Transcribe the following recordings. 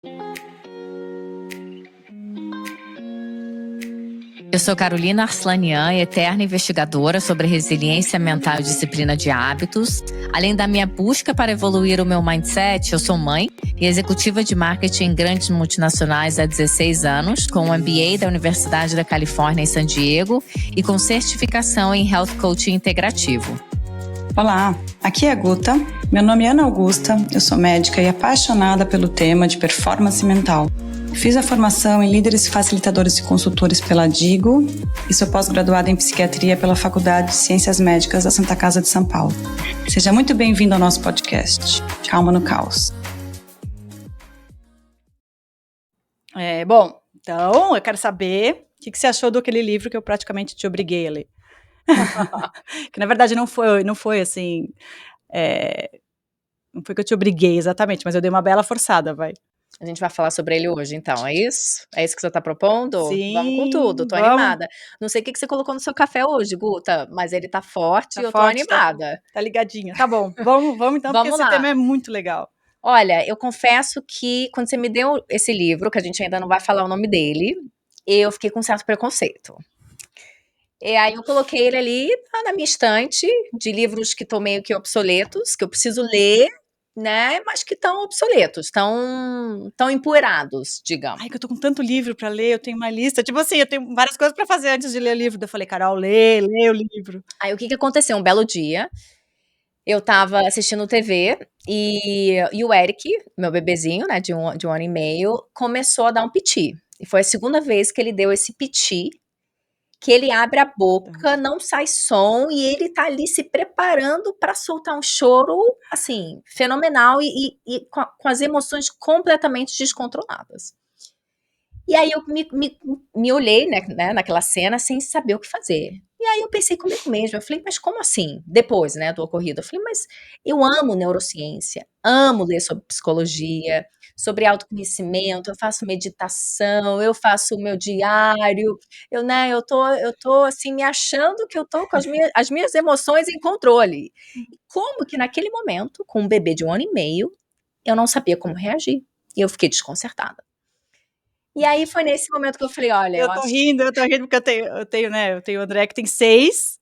Eu sou Carolina Arslanian, eterna investigadora sobre resiliência mental e disciplina de hábitos. Além da minha busca para evoluir o meu mindset, eu sou mãe e executiva de marketing em grandes multinacionais há 16 anos, com um MBA da Universidade da Califórnia em San Diego e com certificação em Health Coaching Integrativo. Olá, aqui é a Guta. Meu nome é Ana Augusta, eu sou médica e apaixonada pelo tema de performance mental. Fiz a formação em líderes, facilitadores e consultores pela Digo e sou pós-graduada em psiquiatria pela Faculdade de Ciências Médicas da Santa Casa de São Paulo. Seja muito bem-vindo ao nosso podcast, Calma no Caos. Bom, então eu quero saber o que você achou daquele livro que eu praticamente te obriguei a ler. Que na verdade não foi assim, não foi que eu te obriguei exatamente, mas eu dei uma bela forçada, vai. A gente vai falar sobre ele hoje, então, é isso? É isso que você tá propondo? Sim, vamos com tudo, tô animada. Não sei o que você colocou no seu café hoje, Guta, mas ele tá forte e eu tô animada. Tá ligadinha, tá bom, vamos então, Vamos porque lá. esse tema é muito legal. Olha, eu confesso que quando você me deu esse livro, que a gente ainda não vai falar o nome dele, eu fiquei com um certo preconceito. E aí eu coloquei ele ali na minha estante de livros que estão meio que obsoletos, que eu preciso ler, né, mas que estão obsoletos, estão empoeirados, digamos. Ai, que eu tô com tanto livro pra ler, eu tenho uma lista, tipo assim, eu tenho várias coisas pra fazer antes de ler o livro. Eu falei, Carol, lê o livro. Aí o que aconteceu? Um belo dia, eu tava assistindo TV e o Eric, meu bebezinho, né, de um ano e meio, começou a dar um piti. E foi a segunda vez que ele deu esse piti, que ele abre a boca, não sai som, e ele tá ali se preparando para soltar um choro, assim, fenomenal e com as emoções completamente descontroladas. E aí eu me olhei, né, naquela cena sem saber o que fazer. E aí eu pensei comigo mesma, eu falei, mas como assim? Depois, né, do ocorrido, eu falei, mas eu amo neurociência, amo ler sobre psicologia, sobre autoconhecimento, eu faço meditação, eu faço o meu diário, eu tô assim, me achando que eu tô com as minhas emoções em controle. E como que naquele momento, com um bebê de 1 ano e meio, eu não sabia como reagir. E eu fiquei desconcertada. E aí foi nesse momento que eu falei, olha, eu tô rindo porque eu tenho o André que tem 6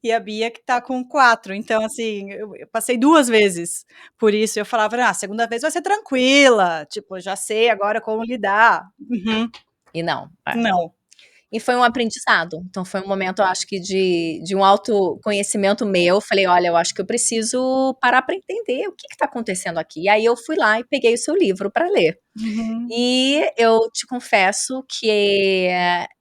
e a Bia que tá com 4, então assim, eu passei 2 vezes por isso, eu falava, a segunda vez vai ser tranquila, tipo, já sei agora como lidar. E não. Não. E foi um aprendizado, então foi um momento, eu acho que de um autoconhecimento meu, falei, olha, eu acho que eu preciso parar para entender o que tá acontecendo aqui. E aí eu fui lá e peguei o seu livro para ler. E eu te confesso que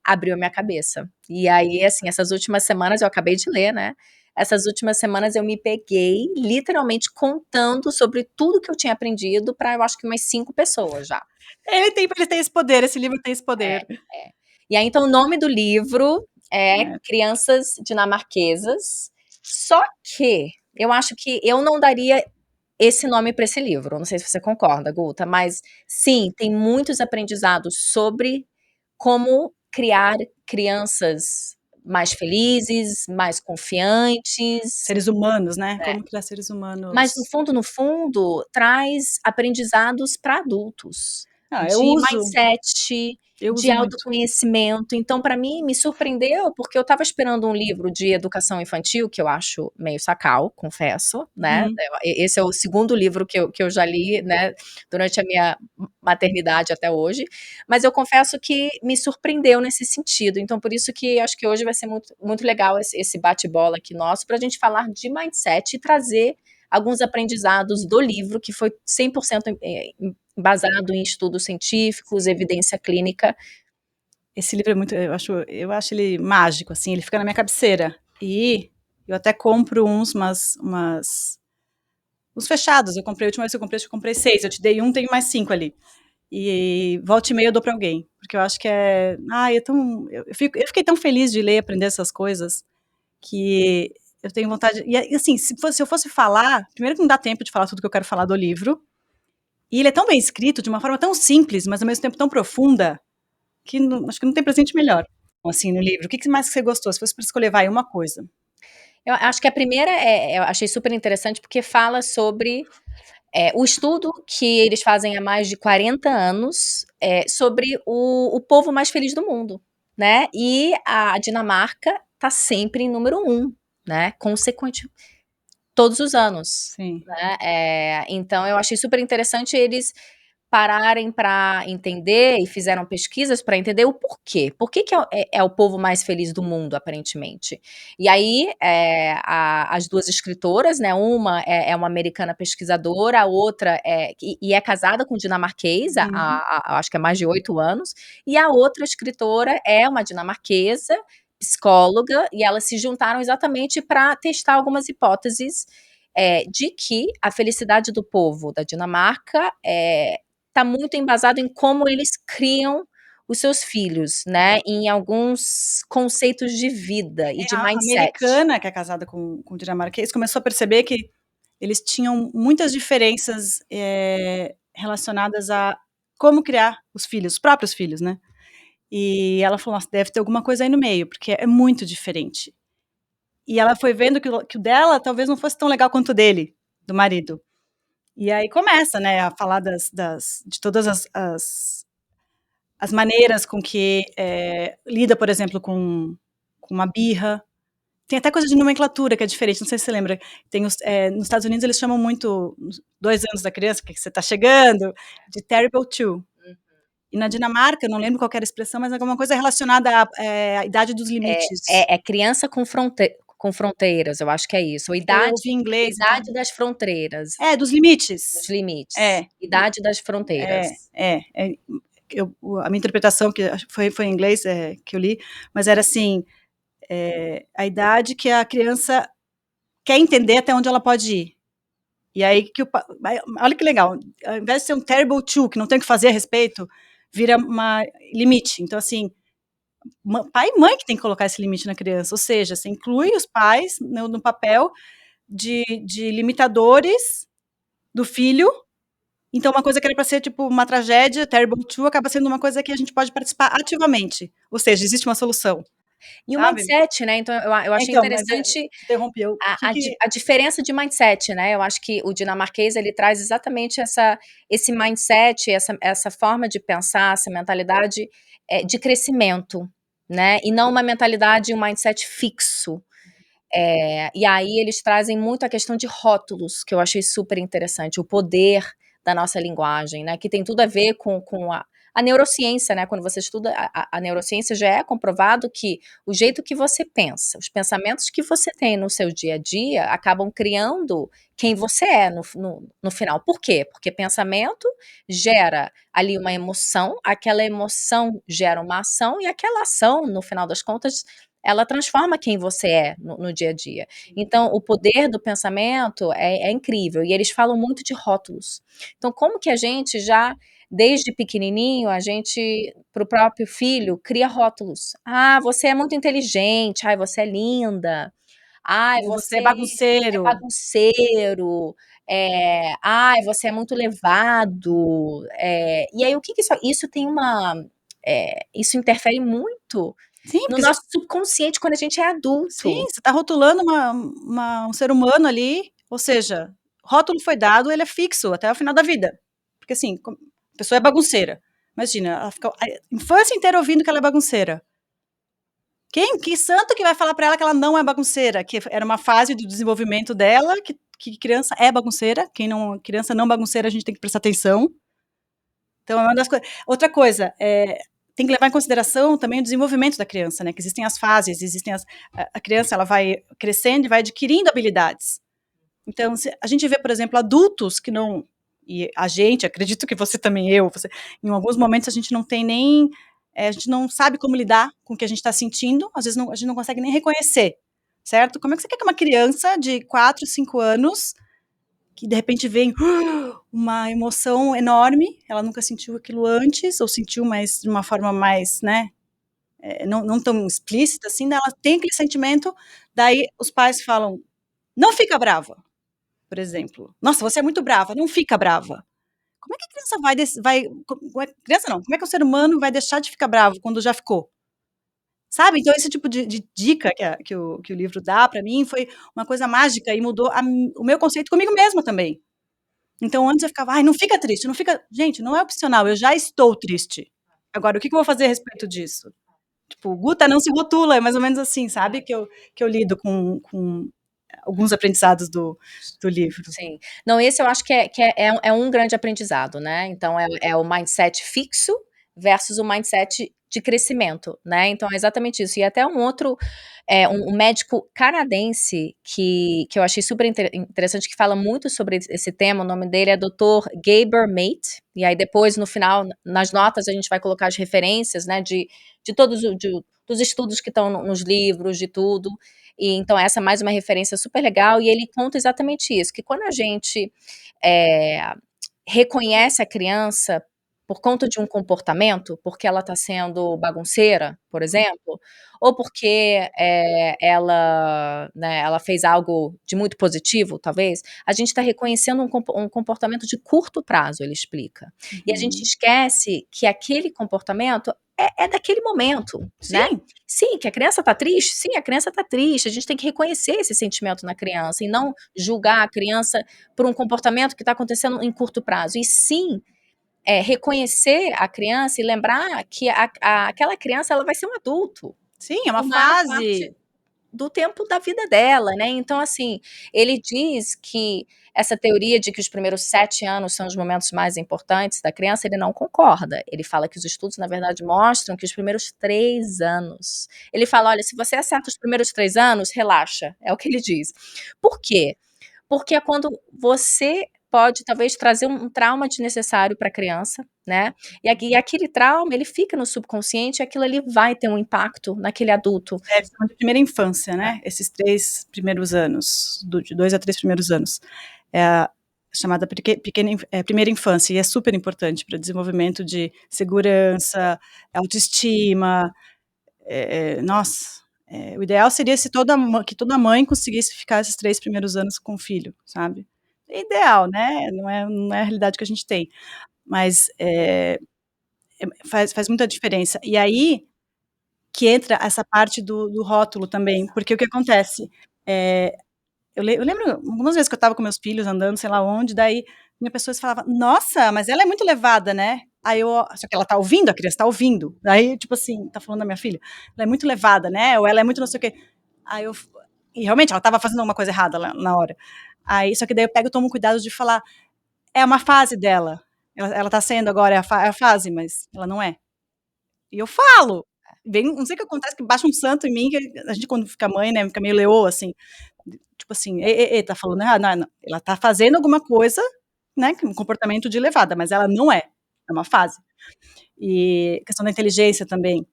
abriu a minha cabeça. E aí, assim, essas últimas semanas, eu acabei de ler, né? Essas últimas semanas eu me peguei literalmente contando sobre tudo que eu tinha aprendido para, eu acho que umas 5 pessoas já. Ele tem esse poder, esse livro tem esse poder. E aí, então, o nome do livro é Crianças Dinamarquesas, só que eu acho que eu não daria esse nome para esse livro, não sei se você concorda, Guta, mas sim, tem muitos aprendizados sobre como criar crianças mais felizes, mais confiantes. Seres humanos, né? Como criar seres humanos. Mas no fundo, traz aprendizados para adultos. Mindset, de autoconhecimento. Então, para mim, me surpreendeu, porque eu estava esperando um livro de educação infantil, que eu acho meio sacal, confesso, né? Esse é o segundo livro que eu já li, né, durante a minha maternidade até hoje, mas eu confesso que me surpreendeu nesse sentido. Então, por isso que acho que hoje vai ser muito, muito legal esse bate-bola aqui nosso, para a gente falar de mindset e trazer alguns aprendizados do livro, que foi 100% embasado em estudos científicos, evidência clínica. Esse livro é muito, eu acho ele mágico, assim, ele fica na minha cabeceira. E eu até compro uns fechados. A última vez que eu comprei 6, eu te dei um, tenho mais 5 ali. E volta e meia eu dou para alguém, porque eu acho que eu fiquei tão feliz de ler e aprender essas coisas, que eu tenho vontade, e assim, se eu fosse falar, primeiro que não dá tempo de falar tudo que eu quero falar do livro, e ele é tão bem escrito, de uma forma tão simples, mas ao mesmo tempo tão profunda, que acho que não tem presente melhor, assim, no livro. O que mais que você gostou? Se fosse para escolher, vai, uma coisa. Eu acho que a primeira eu achei super interessante, porque fala sobre O estudo que eles fazem há mais de 40 anos é sobre o povo mais feliz do mundo, né? E a Dinamarca tá sempre em número um, né? Consequente todos os anos, Sim. né? Então eu achei super interessante eles pararem para entender e fizeram pesquisas para entender o porquê. Por que é o povo mais feliz do mundo, aparentemente? E aí, as duas escritoras, né? Uma é uma americana pesquisadora, a outra é casada com um dinamarquês, Uhum. acho que há mais de 8 anos, e a outra escritora é uma dinamarquesa, psicóloga, e elas se juntaram exatamente para testar algumas hipóteses de que a felicidade do povo da Dinamarca está muito embasado em como eles criam os seus filhos, né, em alguns conceitos de vida e de A mindset. americana, que é casada com o dinamarquês, começou a perceber que eles tinham muitas diferenças relacionadas a como criar os filhos, os próprios filhos, né? E ela falou, nossa, deve ter alguma coisa aí no meio, porque é muito diferente. E ela foi vendo que o dela talvez não fosse tão legal quanto o dele, do marido. E aí começa, né, a falar de todas as maneiras com que lida, por exemplo, com uma birra. Tem até coisa de nomenclatura que é diferente, não sei se você lembra. Nos Estados Unidos eles chamam muito, 2 anos da criança, que você está chegando, de terrible two. E na Dinamarca, eu não lembro qual era a expressão, mas alguma coisa relacionada à idade dos limites. É criança com fronteiras, eu acho que é isso, ou Eu ouvi em inglês, então. idade das fronteiras, Dos limites. dos limites, É, idade das fronteiras. é, é. A minha interpretação, que foi em inglês, que eu li, mas era assim, a idade que a criança quer entender até onde ela pode ir. E aí olha que legal, ao invés de ser um terrible two, que não tem o que fazer a respeito, vira uma limite. Então, assim, pai e mãe que tem que colocar esse limite na criança, ou seja, você inclui os pais no papel de limitadores do filho. Então, uma coisa que era para ser tipo uma tragédia, terrible two, acaba sendo uma coisa que a gente pode participar ativamente, ou seja, existe uma solução, E o sabe? mindset, né, então eu achei Então, mas interessante interrompi, a diferença de mindset, né, eu acho que o dinamarquês ele traz exatamente esse mindset, essa forma de pensar, essa mentalidade, de crescimento, né, e não uma mentalidade, um mindset fixo. E aí eles trazem muito a questão de rótulos, que eu achei super interessante, o poder da nossa linguagem, né, que tem tudo a ver com a neurociência, né, quando você estuda a neurociência já é comprovado que o jeito que você pensa, os pensamentos que você tem no seu dia a dia, acabam criando quem você é no final. Por quê? Porque pensamento gera ali uma emoção, aquela emoção gera uma ação, e aquela ação, no final das contas, ela transforma quem você é no dia a dia. Então, o poder do pensamento é incrível, e eles falam muito de rótulos. Então, como que a gente já, desde pequenininho, a gente, para o próprio filho, cria rótulos. Ah, você é muito inteligente, ai, você é linda, ai, ou você você é é bagunceiro. bagunceiro, ai, você é muito levado. E aí, o que isso tem isso interfere muito Sim, no porque nosso subconsciente quando a gente é sim, adulto. você está rotulando um ser humano ali, ou seja, rótulo foi dado, ele é fixo até o final da vida. Porque assim, a pessoa é bagunceira. Imagina, ela fica a infância inteira ouvindo que ela é bagunceira. Que santo que vai falar para ela que ela não é bagunceira? Que era uma fase do desenvolvimento dela, que criança é bagunceira, criança não bagunceira, a gente tem que prestar atenção. Então é uma das coisas. Outra coisa, tem que levar em consideração também o desenvolvimento da criança, né? Que existem as fases, a criança ela vai crescendo e vai adquirindo habilidades. Então, a gente vê, por exemplo, adultos que não, e a gente, acredito que você também, em alguns momentos a gente não tem nem, a gente não sabe como lidar com o que a gente está sentindo, às vezes a gente não consegue nem reconhecer, certo? Como é que você quer que uma criança de 4, 5 anos que de repente vem uma emoção enorme, ela nunca sentiu aquilo antes, ou sentiu, mas de uma forma mais, né, não tão explícita assim, ela tem aquele sentimento, daí os pais falam, não fica brava, por exemplo. Nossa, você é muito brava, não fica brava. Como é que a criança criança não, como é que o ser humano vai deixar de ficar bravo quando já ficou? Sabe, então esse tipo de dica que o livro dá para mim foi uma coisa mágica e mudou o meu conceito comigo mesma também. Então antes eu ficava: "Ai, não fica triste, não fica", gente, não é opcional, eu já estou triste. Agora o que que eu vou fazer a respeito disso? Tipo, Guta, não se rotula, é mais ou menos assim, sabe, que eu lido com alguns aprendizados do livro. Sim. Não, esse eu acho que é um grande aprendizado, né, então é o mindset fixo versus o mindset de crescimento, né, então é exatamente isso. E até um outro, um médico canadense que eu achei super interessante, que fala muito sobre esse tema, o nome dele é Dr. Gabor Mate, e aí depois no final, nas notas, a gente vai colocar as referências, né, de todos dos estudos que estão nos livros, de tudo. E então essa é mais uma referência super legal, e ele conta exatamente isso, que quando a gente, eh, reconhece a criança por conta de um comportamento, porque ela está sendo bagunceira, por exemplo, ou porque, ela, né, ela fez algo de muito positivo, talvez, a gente está reconhecendo um comportamento de curto prazo, ele explica. E a gente Uhum. esquece que aquele comportamento é daquele momento, né. Sim, Sim, que a criança tá triste? Sim, a criança tá triste, a gente tem que reconhecer esse sentimento na criança e não julgar a criança por um comportamento que está acontecendo em curto prazo, e sim, reconhecer a criança e lembrar que aquela criança ela vai ser um adulto, sim, é uma por maior fase. parte do tempo da vida dela, né, então assim, ele diz que essa teoria de que os primeiros 7 anos são os momentos mais importantes da criança, ele não concorda, ele fala que os estudos na verdade mostram que os primeiros 3 anos, ele fala: "Olha, se você acerta os primeiros 3 anos, relaxa", é o que ele diz. Por quê? Porque é quando você pode talvez trazer um trauma desnecessário para a criança, né, e aquele trauma ele fica no subconsciente e aquilo ali vai ter um impacto naquele adulto. É, eles chamam de primeira infância, né, esses 3 primeiros anos, de 2 a 3 primeiros anos. É a chamada primeira infância, e é super importante para desenvolvimento de segurança, autoestima, nossa, o ideal seria se toda mãe conseguisse ficar esses 3 primeiros anos com o filho, sabe. É ideal, né, não é a realidade que a gente tem, mas, faz muita diferença. E aí que entra essa parte do rótulo também, porque o que acontece, eh, eu lembro algumas vezes que eu estava com meus filhos andando, sei lá onde, daí vinha pessoas e falava: "Nossa, mas ela é muito levada, né". Aí eu só que ela tá ouvindo, a criança tá ouvindo. Aí, tipo assim, tá falando da minha filha: "Ela é muito levada, né", ou "Ela é muito não sei o quê". Aí eu f e realmente ela estava fazendo alguma coisa errada lá na hora. Aí só que daí eu pego e tomo cuidado de falar: "É uma fase dela, ela tá sendo agora, é a fase, mas ela não é". E eu falo, vem não sei o que acontece que baixa um santo em mim que a gente quando fica mãe, né, fica meio leoa, assim, tipo assim: "Ê, tá falando errado, não, não, ela tá fazendo alguma coisa, né, que é um comportamento de levada, mas ela não é uma fase". E questão da inteligência também,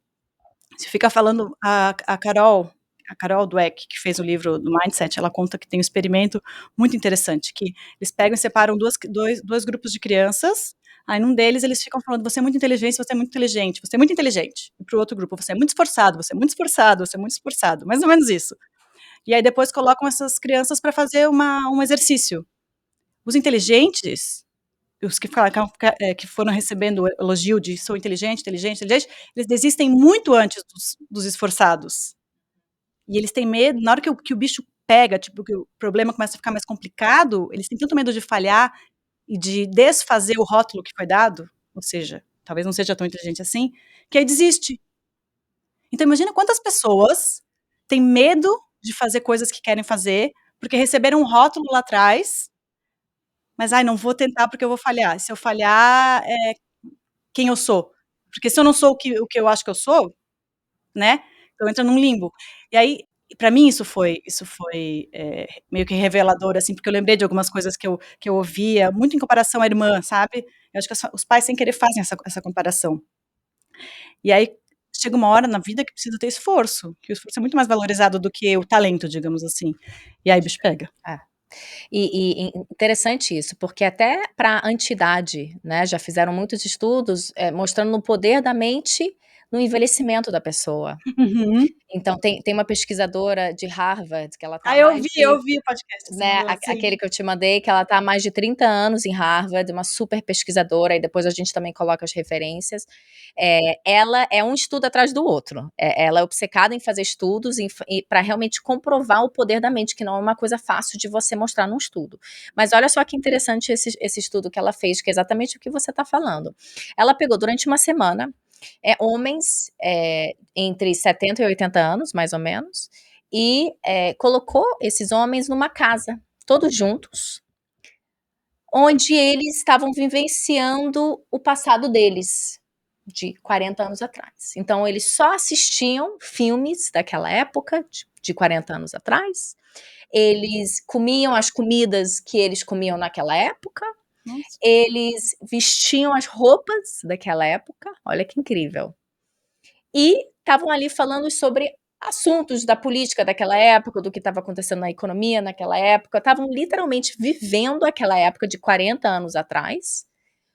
se fica falando a Carol Dweck, que fez o livro do Mindset, ela conta que tem um experimento muito interessante, que eles pegam e separam 2 grupos de crianças, aí num deles eles ficam falando: "Você é muito inteligente, você é muito inteligente, você é muito inteligente", e para o outro grupo: "Você é muito esforçado, você é muito esforçado, você é muito esforçado", mais ou menos isso. E aí depois colocam essas crianças para fazer um exercício. Os inteligentes, os que falaram que foram recebendo elogio de "sou inteligente, inteligente, inteligente", eles desistem muito antes dos esforçados. E eles têm medo, na hora que o bicho pega, tipo, que o problema começa a ficar mais complicado, eles têm tanto medo de falhar e de desfazer o rótulo que foi dado, ou seja, talvez não seja tão inteligente assim, que aí desiste. Então imagina quantas pessoas têm medo de fazer coisas que querem fazer, porque receberam um rótulo lá atrás, mas: "Ai, não vou tentar porque eu vou falhar, se eu falhar, quem eu sou? Porque se eu não sou o que eu acho que eu sou, né, então entra num limbo". E aí, pra mim isso foi, meio que revelador, assim, porque eu lembrei de algumas coisas que eu ouvia, muito em comparação à irmã, sabe. Eu acho que os pais sem querer fazem essa comparação. E aí, chega uma hora na vida que precisa ter esforço, que o esforço é muito mais valorizado do que o talento, digamos assim. E aí o bicho pega. É. E interessante isso, porque até para a antidade, né, já fizeram muitos estudos, mostrando o poder da mente no envelhecimento da pessoa. Uhum. Então tem uma pesquisadora de Harvard que ela tá Ah, há mais eu de, ouvi o podcast que você né, mandou, sim. aquele que eu te mandei, que ela tá há mais de 30 anos em Harvard, uma super pesquisadora, e depois a gente também coloca as referências. Ela é um estudo atrás do outro. Ela é obcecada em fazer estudos para realmente comprovar o poder da mente, que não é uma coisa fácil de você mostrar num estudo. Mas olha só que interessante esse estudo que ela fez, que é exatamente o que você está falando. Ela pegou durante uma semana homens entre 70 e 80 anos, mais ou menos, e colocou esses homens numa casa, todos juntos, onde eles estavam vivenciando o passado deles, de 40 anos atrás. Então, eles só assistiam filmes daquela época, de 40 anos atrás, eles comiam as comidas que eles comiam naquela época, Nossa. eles vestiam as roupas daquela época, olha que incrível. E estavam ali falando sobre assuntos da política daquela época, do que estava acontecendo na economia naquela época, estavam literalmente vivendo aquela época de 40 anos atrás,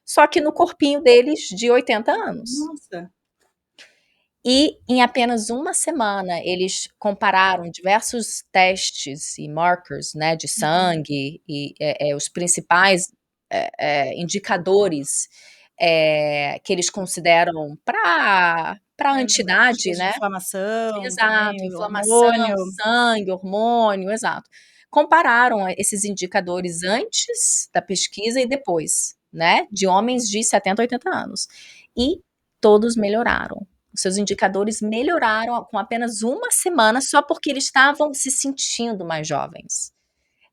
só que no corpinho deles de 80 anos. Nossa. E em apenas uma semana, eles compararam diversos testes e markers, né, de sangue e os principais indicadores que eles consideram para a entidade, Tipos de né? inflamação Exato, também, inflamação, hormônio. sangue, hormônio, exato. Compararam esses indicadores antes da pesquisa e depois, né, de homens de 70, 80 anos. E todos melhoraram. Os seus indicadores melhoraram com apenas uma semana, só porque eles estavam se sentindo mais jovens,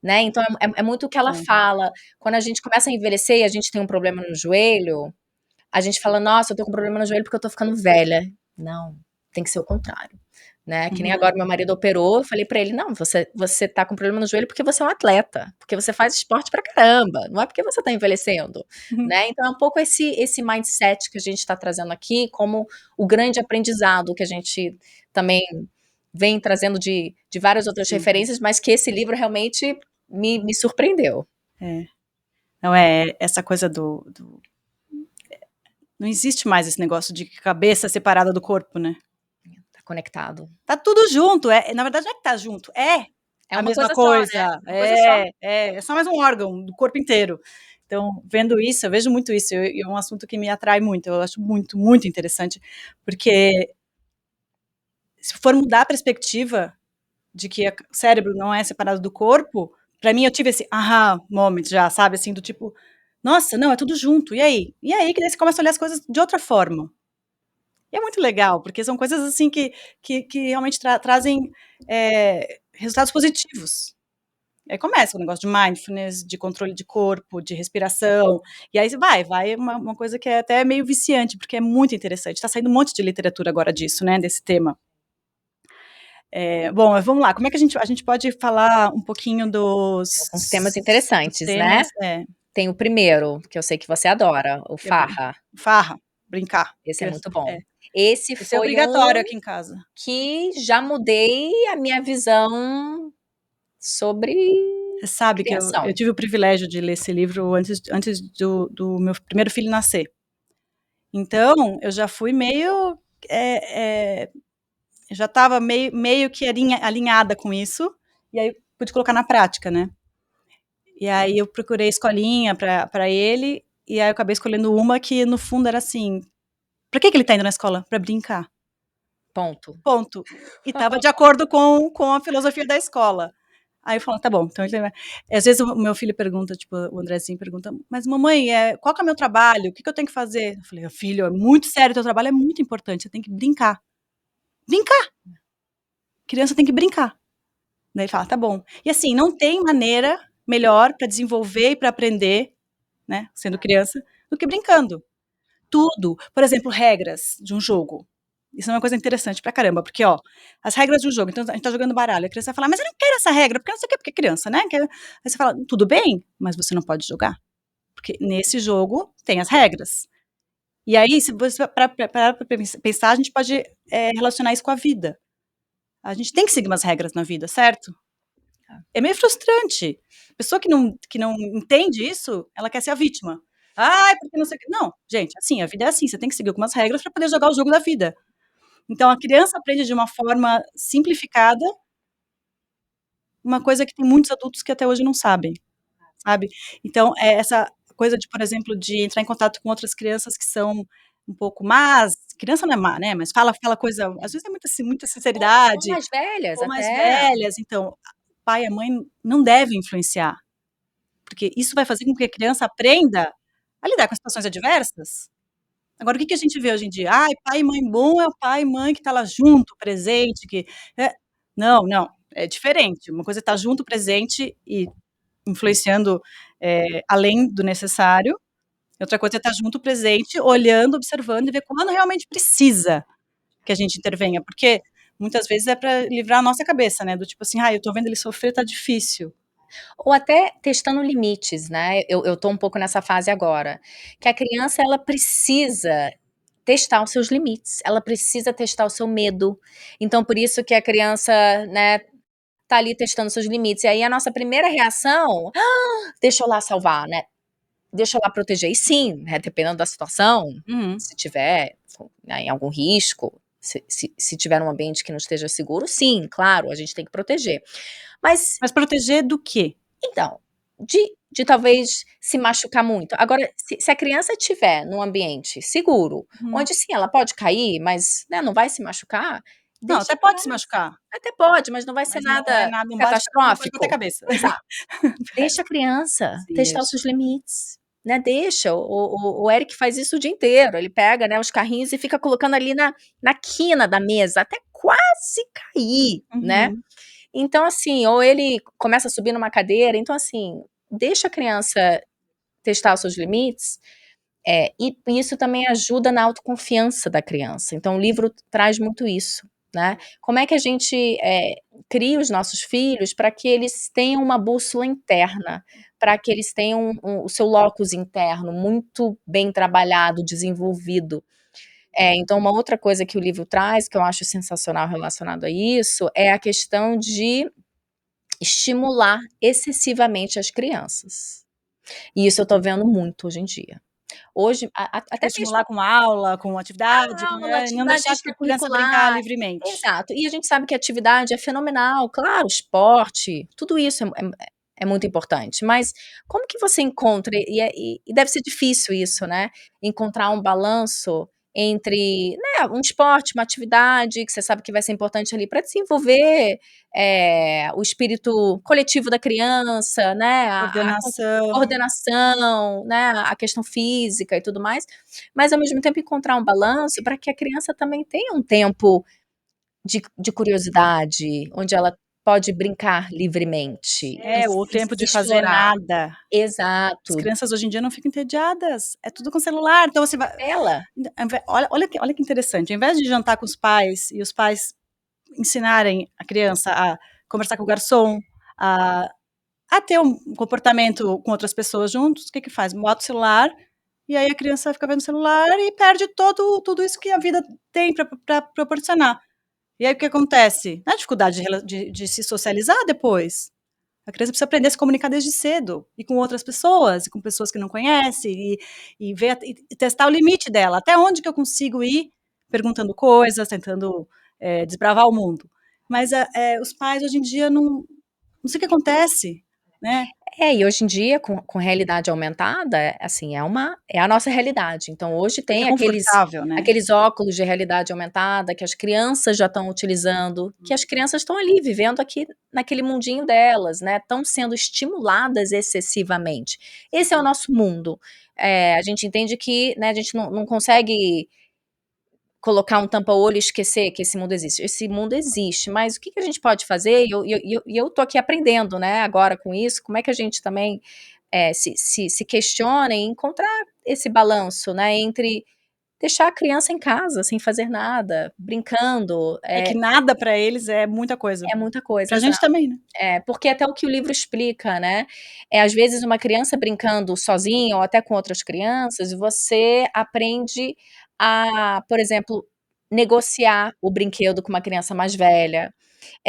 né? Então é muito o que ela fala. Quando a gente começa a envelhecer e a gente tem um problema no joelho, a gente fala, nossa, eu tô com problema no joelho porque eu tô ficando velha. Não, tem que ser o contrário, né? Que nem agora meu marido operou, eu falei pra ele, não, você tá com problema no joelho porque você é um atleta, porque você faz esporte pra caramba, não é porque você tá envelhecendo, né? Então é um pouco esse mindset que a gente tá trazendo aqui como o grande aprendizado que a gente também vem trazendo de várias outras referências, mas que esse livro realmente me surpreendeu. Não essa coisa não existe mais esse negócio de cabeça separada do corpo, né? Tá conectado. Tá tudo junto, na verdade não é que tá junto, É a uma mesma coisa só, né? coisa, Uma coisa só. é só mais um órgão do corpo inteiro. Então, vendo isso, eu vejo muito isso, e é um assunto que me atrai muito, eu acho muito, muito interessante, porque se for mudar a perspectiva de que o cérebro não é separado do corpo, pra mim eu tive esse aha moment já, sabe, assim, do tipo, nossa, não, é tudo junto, e aí? E aí que daí você começa a olhar as coisas de outra forma. E é muito legal, porque são coisas assim que realmente trazem resultados positivos. Aí começa o negócio de mindfulness, de controle de corpo, de respiração, e aí vai uma coisa que é até meio viciante, porque é muito interessante. Está saindo um monte de literatura agora disso, né, desse tema. Bom, mas vamos lá, como é que a gente pode falar um pouquinho Alguns temas dos interessantes, né? temas? Tem o primeiro, que eu sei que você adora, o farra. Farra, brincar. Esse é muito bom. Esse é foi obrigatório aqui em casa. que já mudei a minha visão sobre Você sabe que criação. eu tive o privilégio de ler esse livro antes do meu primeiro filho nascer. Então, eu já fui meio, já estava meio que alinhada com isso, e aí pude colocar na prática, né. E aí eu procurei escolinha para ele, e aí eu acabei escolhendo uma que no fundo era assim, pra que ele tá indo na escola? Pra brincar. Ponto. Ponto. E estava de acordo com a filosofia da escola. Aí eu falo: "Tá bom, então ele vai". Às vezes o meu filho pergunta, tipo, o Andrezinho pergunta: "Mas mamãe, qual que é o meu trabalho? O que que eu tenho que fazer?" Eu falei: "Filho, é muito sério, teu trabalho é muito importante, você tem que brincar". Brincar! Criança tem que brincar. Daí ele fala: "Tá bom". E assim, não tem maneira melhor pra desenvolver e pra aprender, né, sendo criança, do que brincando. Tudo. Por exemplo, regras de um jogo. Isso é uma coisa interessante pra caramba, porque, ó, as regras de um jogo, então a gente tá jogando baralho, a criança vai falar: "Mas eu não quero essa regra, porque não sei o quê", porque criança, né, aí você fala: "Tudo bem, mas você não pode jogar, porque nesse jogo tem as regras". E aí, se você parar pra pensar, a gente pode, relacionar isso com a vida. A gente tem que seguir umas regras na vida, certo? É meio frustrante. A pessoa que não entende isso, ela quer ser a vítima. "Ai, porque não sei o quê". Não, gente, assim, a vida é assim, você tem que seguir algumas regras pra poder jogar o jogo da vida. Então a criança aprende de uma forma simplificada, uma coisa que tem muitos adultos que até hoje não sabem, sabe. Então, essa coisa de, por exemplo, de entrar em contato com outras crianças que são um pouco más, criança não é má, né, mas fala coisa às vezes é muita Ou sinceridade, mais velhas ou mais até. velhas, então, o pai e a mãe não devem influenciar, porque isso vai fazer com que a criança aprenda a lidar com as situações adversas. Agora o que que a gente vê hoje em dia? "Ai, pai e mãe bom é o pai e mãe que tá lá junto, presente, que" não, não, é diferente, uma coisa é estar junto, presente e influenciando, além do necessário, e outra coisa é estar junto, presente, olhando, observando e ver quando realmente precisa que a gente intervenha, porque muitas vezes é pra livrar a nossa cabeça, né, do tipo assim: "Ai, eu tô vendo ele sofrer, tá difícil". Ou até testando limites, né, eu tô um pouco nessa fase agora, que a criança ela precisa testar os seus limites, ela precisa testar o seu medo, então por isso que a criança, né, tá ali testando seus limites, e aí a nossa primeira reação: "Ah, deixa eu lá salvar, né, deixa eu lá proteger", e sim, né, dependendo da situação, Uhum. se tiver, né, em algum risco, se tiver num ambiente que não esteja seguro, sim, claro, a gente tem que proteger. Mas Mas proteger do quê? então, de talvez se machucar muito. Agora, se a criança estiver num ambiente seguro, Uhum. onde sim, ela pode cair, mas, né, não vai se machucar, Não, deixa até pra pode se machucar, até pode, mas não vai ser mas não é nada nada, não pode bater catastrófico. cabeça. Exato. Deixa a criança testar os Isso. seus limites, né, deixa. O Eric faz isso o dia inteiro, ele pega, né, os carrinhos e fica colocando ali na quina da mesa, até quase cair, né. Uhum. Então, assim, ou ele começa a subir numa cadeira, então, assim, deixa a criança testar os seus limites, e isso também ajuda na autoconfiança da criança. Então o livro traz muito isso, né. Como é que a gente, cria os nossos filhos para que eles tenham uma bússola interna, para que eles tenham o seu locus interno muito bem trabalhado, desenvolvido. Então uma outra coisa que o livro traz, que eu acho sensacional relacionado a isso, é a questão de estimular excessivamente as crianças. E isso eu tô vendo muito hoje em dia. Hoje, Tipo, até mesmo estimular com aula, com atividade, com aula, não atividade deixar a criança brincar extracurricular, livremente. exato. E a gente sabe que a atividade é fenomenal, claro, esporte, tudo isso é muito importante, mas como que você encontra e deve ser difícil isso, né, encontrar um balanço entre, né, um esporte, uma atividade que você sabe que vai ser importante ali para desenvolver, o espírito coletivo da criança, né, a Coordenação. coordenação, né, a questão física e tudo mais, mas ao mesmo tempo encontrar um balanço para que a criança também tenha um tempo de curiosidade, onde ela pode brincar livremente É, o e tempo se de fazer explorar. nada. As Exato, crianças hoje em dia não ficam entediadas, é tudo com celular, então você vai tela. olha que interessante, ao invés de jantar com os pais e os pais ensinarem a criança a conversar com o garçom, a a ter um comportamento com outras pessoas juntos, o que que faz? Bota o celular, e aí a criança fica vendo o celular e perde tudo isso que a vida tem pra proporcionar. E aí o que acontece? Não é dificuldade de se socializar depois. A criança precisa aprender a se comunicar desde cedo, e com outras pessoas, e com pessoas que não conhece, e ver e testar o limite dela, até onde que eu consigo ir perguntando coisas, tentando, desbravar o mundo. Mas, os pais hoje em dia não sei o que acontece, né. E hoje em dia com realidade aumentada, assim, é a nossa realidade, então hoje Porque é tem confortável, né. aqueles óculos de realidade aumentada que as crianças já estão utilizando, que as crianças estão ali vivendo aqui naquele mundinho delas, né, estão sendo estimuladas excessivamente. Esse é o nosso mundo. A gente entende que, né, a gente não consegue colocar um tampa-olho e esquecer que esse mundo existe. Esse mundo existe, mas o que que a gente pode fazer? E eu tô aqui aprendendo, né, agora com isso, como é que a gente também, se questiona e encontrar esse balanço, né, entre deixar a criança em casa sem fazer nada, brincando, É que nada pra eles é muita coisa. é muita coisa, Pra gente exato. também, né. Porque até o que o livro explica, né, às vezes uma criança brincando sozinha ou até com outras crianças, você aprende a, por exemplo, negociar o brinquedo com uma criança mais velha,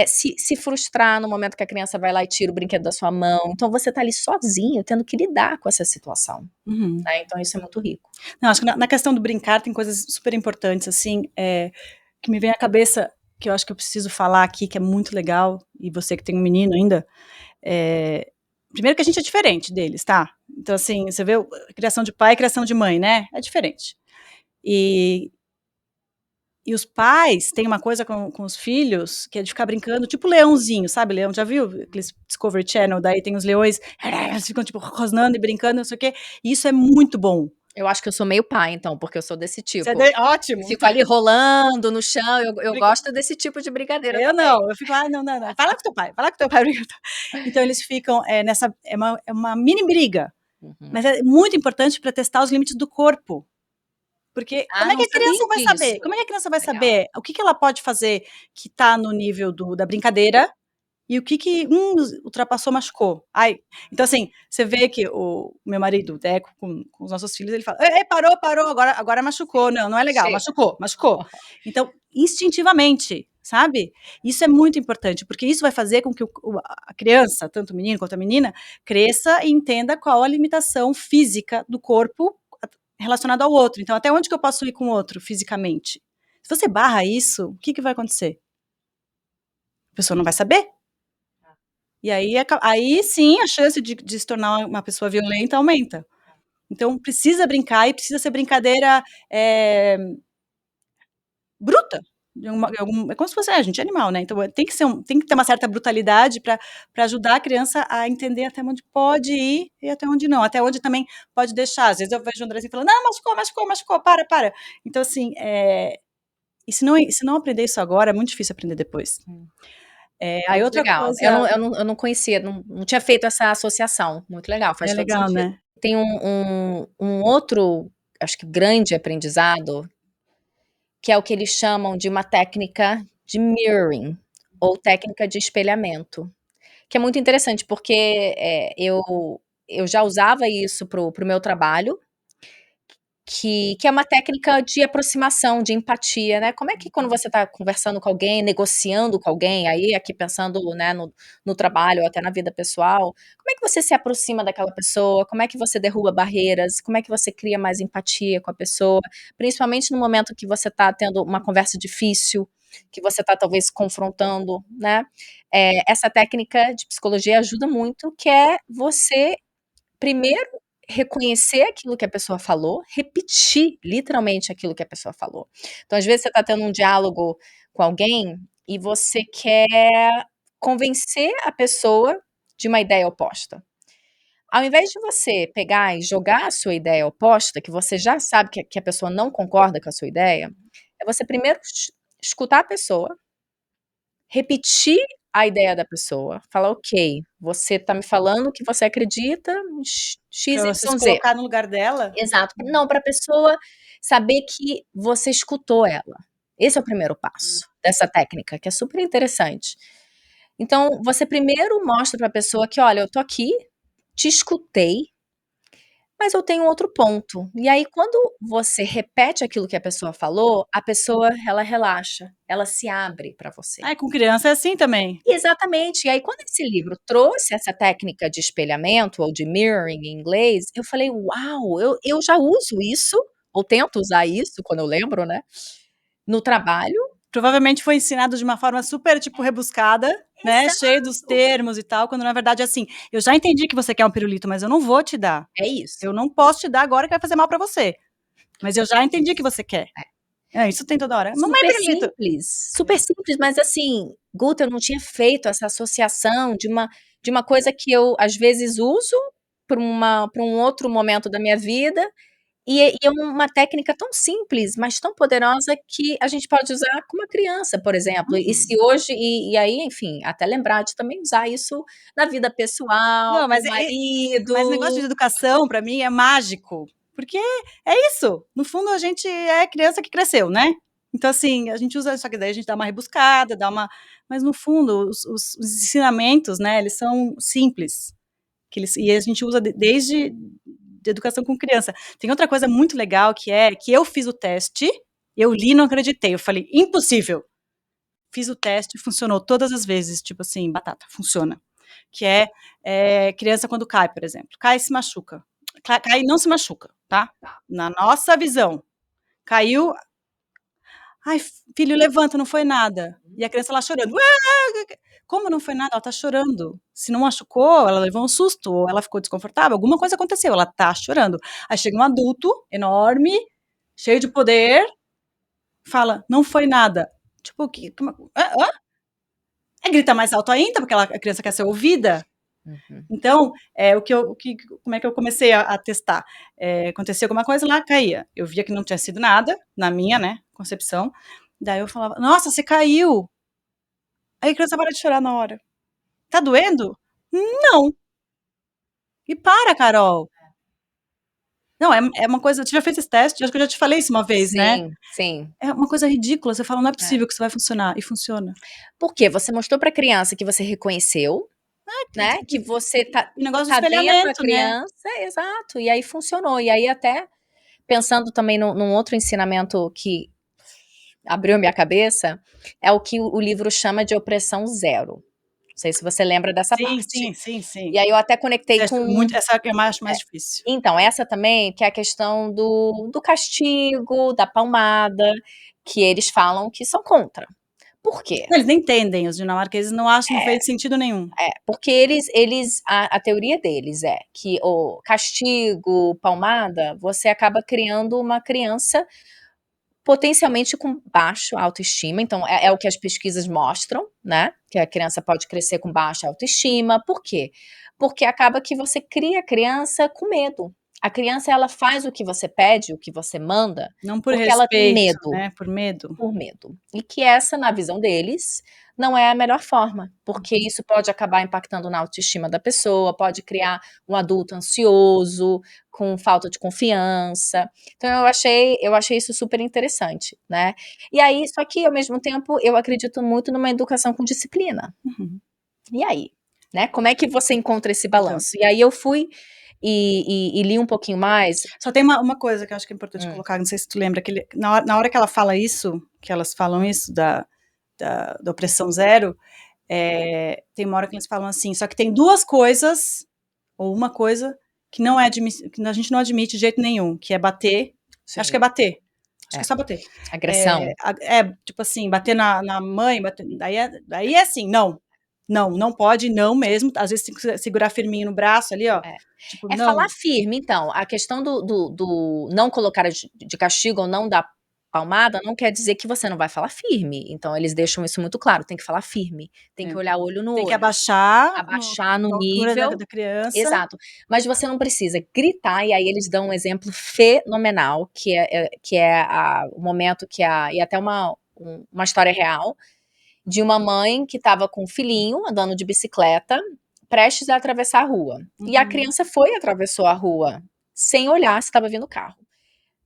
se frustrar no momento que a criança vai lá e tira o brinquedo da sua mão, então você tá ali sozinho tendo que lidar com essa situação, Uhum. né, então isso é muito rico. Não, acho que na questão do brincar tem coisas super importantes, assim, que me vem à cabeça, que eu acho que eu preciso falar aqui, que é muito legal, e você que tem um menino ainda, primeiro que a gente é diferente deles, tá? Então, assim, você vê criação de pai e criação de mãe, né? É diferente. E os pais têm uma coisa com os filhos, que é de ficar brincando, tipo leãozinho, sabe? Leão, já viu? Aqueles Discovery Channel, daí tem os leões, eles ficam, tipo, rosnando e brincando, não sei o quê. E isso é muito bom. Eu acho que eu sou meio pai, então, porque eu sou desse Você é tipo. ótimo. Fico ali rolando no chão, eu gosto desse tipo de brincadeira Eu também. não, eu fico, não, vai lá com teu pai, vai lá com teu pai. Então eles ficam nessa, é uma mini briga, Uhum. mas é muito importante para testar os limites do corpo. Porque Ah, como é que não a criança sabia vai saber? disso. Como é que a criança vai Legal. saber o que ela pode fazer que está no nível da brincadeira e o que ultrapassou, machucou? Ai, então assim, você vê que o meu marido, o Deco, com os nossos filhos, ele fala: parou, agora machucou. Não, não é legal, Chega. machucou. Então, instintivamente, sabe? Isso é muito importante, porque isso vai fazer com que a criança, tanto o menino quanto a menina, cresça e entenda qual a limitação física do corpo relacionado ao outro. Então, até onde que eu posso ir com o outro fisicamente? Se você barra isso, o que vai acontecer? A pessoa não vai saber. E aí sim a chance de se tornar uma pessoa violenta aumenta. Então precisa brincar e precisa ser brincadeira bruta. É como se fosse, a gente é animal, né? Então tem que ter uma certa brutalidade para ajudar a criança a entender até onde pode ir e até onde não. Até onde também pode deixar. Às vezes eu vejo o Andrezinho falando, não, machucou, para. Então, assim, e se não aprender isso agora, é muito difícil aprender depois. Aí Muito outra legal. coisa. Eu não conhecia, não tinha feito essa associação. Muito legal, faz É todo legal, sentido. né? Tem um outro, acho que grande aprendizado, que é o que eles chamam de uma técnica de mirroring, ou técnica de espelhamento, que é muito interessante, porque, eu já usava isso para o meu trabalho, que é uma técnica de aproximação, de empatia, né. Como é que quando você está conversando com alguém, negociando com alguém, aí aqui pensando, né, no trabalho ou até na vida pessoal, como é que você se aproxima daquela pessoa? Como é que você derruba barreiras? Como é que você cria mais empatia com a pessoa? Principalmente no momento que você está tendo uma conversa difícil, que você está talvez confrontando, né. Essa técnica de psicologia ajuda muito, que é você primeiro reconhecer aquilo que a pessoa falou, repetir literalmente aquilo que a pessoa falou. Então, às vezes, você está tendo um diálogo com alguém e você quer convencer a pessoa de uma ideia oposta. Ao invés de você pegar e jogar a sua ideia oposta, que você já sabe que a pessoa não concorda com a sua ideia, é você primeiro escutar a pessoa, repetir a ideia da pessoa, falar: "Ok, você está me falando que você acredita em Para X, você se Y, Z". colocar no lugar dela. Exato. Não, pra pessoa saber que você escutou ela. Esse é o primeiro passo dessa técnica, que é super interessante. Então, você primeiro mostra pra pessoa que: "Olha, eu tô aqui, te escutei, mas eu tenho um outro ponto". E aí, quando você repete aquilo que a pessoa falou, a pessoa, ela relaxa, ela se abre pra você. Com criança é assim também. Exatamente. E aí, quando esse livro trouxe essa técnica de espelhamento, ou de mirroring em inglês, eu falei: "Uau, eu já uso isso, ou tento usar isso quando eu lembro, né, no trabalho". Provavelmente foi ensinado de uma forma super, tipo, rebuscada, né, cheio dos Exato. termos e tal, quando na verdade, assim, eu já entendi que você quer um pirulito, mas eu não vou te dar. É isso. Eu não posso te dar agora que vai fazer mal pra você, mas eu já entendi que você quer. É. Isso tem toda hora. Mamãe pirulito. Super simples, mas assim, Guta, eu não tinha feito essa associação de uma coisa que eu, às vezes, uso pra um outro momento da minha vida. E é uma técnica tão simples, mas tão poderosa que a gente pode usar com uma criança, por exemplo. E se hoje aí, enfim, até lembrar de também usar isso na vida pessoal, Não, com mas o mas o negócio de marido. educação pra mim é mágico, porque é isso, no fundo a gente é criança que cresceu, né. Então assim, a gente usa, só que daí a gente dá uma rebuscada, mas no fundo os ensinamentos, né, eles são simples, e a gente usa desde de educação com criança. Tem outra coisa muito legal que eu fiz o teste, eu li e não acreditei, eu falei: "Impossível". Fiz o teste, funcionou todas as vezes, tipo assim, batata, funciona. Que criança quando cai, por exemplo, cai e se machuca. Cai e não se machuca, tá? Na nossa visão. Caiu, "Ai, filho, levanta, não foi nada". E a criança lá chorando. Como não foi nada? Ela tá chorando. Se não machucou, ela levou um susto, ou ela ficou desconfortável, alguma coisa aconteceu, ela tá chorando. Aí chega um adulto enorme, cheio de poder, fala: "Não foi nada". Tipo, que como hã? Aí grita mais alto ainda, porque a criança quer ser ouvida. Uhum. Então, como é que eu comecei a testar? Acontecia alguma coisa lá, caía. Eu via que não tinha sido nada, na minha, né, concepção. Daí eu falava: "Nossa, você caiu". Aí a criança para de chorar na hora. "Tá doendo?". "Não". "E para, Carol". Não, é uma coisa, você já fez esse teste? Acho que eu já te falei isso uma vez, né. Sim, sim. É uma coisa ridícula, você fala: "Não é É. possível que isso vai funcionar", e funciona. Por quê? Você mostrou pra criança que você reconheceu, né, que você O negócio do tá dentro da espelhamento, né. criança, exato, e aí funcionou. E aí até pensando também num outro ensinamento que abriu a minha cabeça, é o que o livro chama de opressão zero. Não sei se você lembra dessa Sim, parte. sim, sim, E sim. aí eu até conectei Essa com muito essa que eu acho mais difícil. então, essa também, que é a questão do castigo, da palmada, que eles falam que são contra. Por quê? Eles nem entendem, os dinamarqueses não acham, não fez sentido nenhum. Porque eles a teoria deles é que o castigo, palmada, você acaba criando uma criança potencialmente com baixo autoestima, então é o que as pesquisas mostram, né, que a criança pode crescer com baixa autoestima. Por quê? Porque acaba que você cria a criança com medo. A criança, ela faz o que você pede, o que você manda, Não por porque ela tem respeito, medo. né, por medo. Por medo. E que essa, na visão deles, não é a melhor forma, porque isso pode acabar impactando na autoestima da pessoa, pode criar um adulto ansioso, com falta de confiança. Então eu achei isso super interessante, né. E aí só que ao mesmo tempo eu acredito muito numa educação com disciplina. Uhum. E aí, né, como é que você encontra esse Então, balanço? E aí eu fui e li um pouquinho mais. só tem uma coisa que eu acho que é importante Hum, colocar, não sei se tu lembra, aquele na hora que ela fala isso, que elas falam isso da opressão zero, tem uma hora que eles falam assim: "Só que tem 2 coisas, ou uma coisa, que não é que a gente não admite de jeito nenhum, que é bater", acho que sim, é bater, acho que é é, só bater. agressão. Tipo assim, bater na mãe, bater, daí é assim: "Não, não, não pode, não mesmo", às vezes tem que segurar firminho no braço ali, ó, É. tipo: É falar "Não". firme, então, a questão do não colocar de castigo ou não dar palmada, não quer dizer que você não vai falar firme, então eles deixam isso muito claro, tem que falar firme, tem que É. olhar olho no Tem que olho, abaixar abaixar no na altura da nível, da criança. exato, mas você não precisa gritar, e aí eles dão um exemplo fenomenal, que é o momento que e até uma história real, de uma mãe que estava com um filhinho andando de bicicleta, prestes a atravessar a rua. E a Uhum. criança foi e atravessou a rua, sem olhar se estava vindo carro.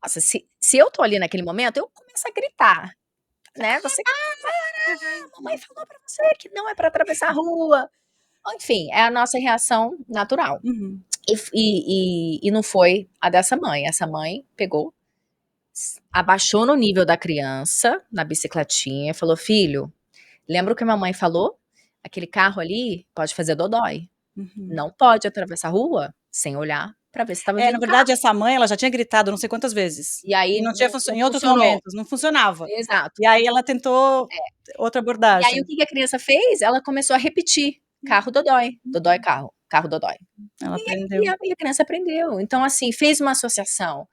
Nossa, se eu tô ali naquele momento, eu começo a gritar, né, "Você para! A mamãe falou pra você que não é pra atravessar a rua". Enfim, é a nossa reação natural. Uhum. E não foi a dessa mãe. Essa mãe pegou, abaixou no nível da criança, na bicicletinha, e falou: "Filho, lembra o que a mamãe falou? Aquele carro ali pode fazer dodói. Uhum. Não pode atravessar a rua sem olhar pra ver se estava Na vindo carro". verdade, essa mãe, ela já tinha gritado não sei quantas vezes, E aí e não tinha não em outros funcionou. momentos, não funcionava. Exato. E aí ela tentou É. outra E aí o abordagem. que que a criança fez? Ela começou a repetir: "Carro dodói, dodói carro, carro dodói". Ela E aprendeu. a criança aprendeu. Então, assim, fez uma associação.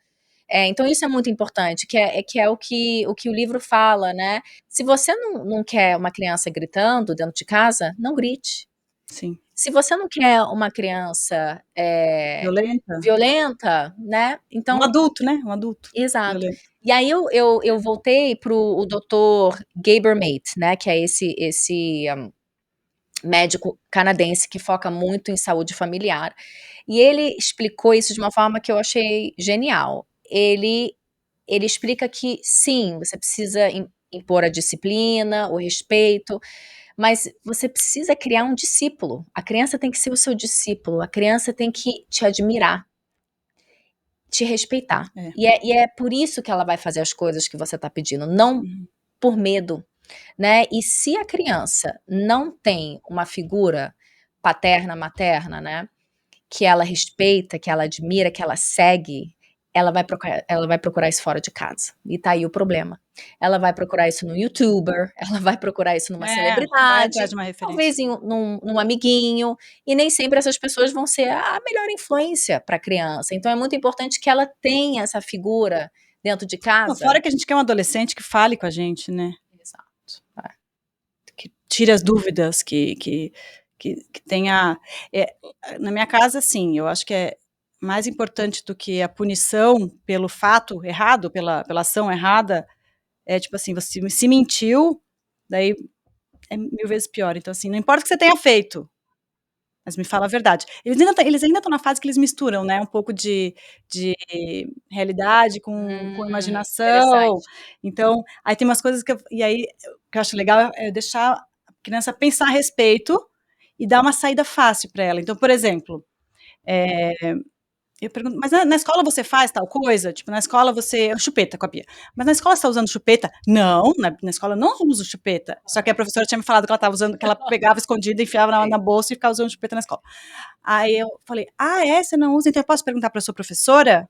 Então isso é muito importante, que é o que o livro fala, né. Se você não quer uma criança gritando dentro de casa, não grite. Sim. Se você não quer uma criança, Violenta. violenta, né, Um então adulto, né, um adulto exato. violento. E aí eu voltei para o doutor Gabermate, né, que é esse médico canadense que foca muito em saúde familiar, e ele explicou isso de uma forma que eu achei genial. Ele explica que sim, você precisa impor a disciplina, o respeito, mas você precisa criar um discípulo. A criança tem que ser o seu discípulo, a criança tem que te admirar, te respeitar. É. E é por isso que ela vai fazer as coisas que você está pedindo, não Uhum. por medo, né. E se a criança não tem uma figura paterna, materna, né, que ela respeita, que ela admira, que ela segue, ela vai procurar isso fora de casa. E tá aí o problema. Ela vai procurar isso no youtuber, ela vai procurar isso numa Vai atrás celebridade, de uma referência. talvez num amiguinho, e nem sempre essas pessoas vão ser a melhor influência para a criança. Então é muito importante que ela tenha essa figura dentro de Não, casa. fora que a gente quer um adolescente que fale com a gente, né? Exato. Que tire as dúvidas, que tenha... na minha casa, sim, eu acho que é mais importante do que a punição pelo fato errado, pela ação errada, é tipo assim, você se mentiu, daí é 1000 vezes pior. Então, assim, não importa o que você tenha feito, mas me fala a verdade. Eles ainda estão na fase que eles misturam, né, um pouco de realidade com imaginação. Interessante. Então, aí tem umas coisas que eu acho legal é deixar a criança pensar a respeito e dar uma saída fácil para ela. Então, por exemplo, eu pergunto, mas na escola você faz tal coisa? Tipo, na escola você... Chupeta com a pia. Mas na escola você está usando chupeta? Não, na escola eu não uso chupeta. Só que a professora tinha me falado que ela estava usando, que ela pegava escondida, enfiava na bolsa e ficava usando chupeta na escola. Aí eu falei, você não usa? Então eu posso perguntar para sua professora?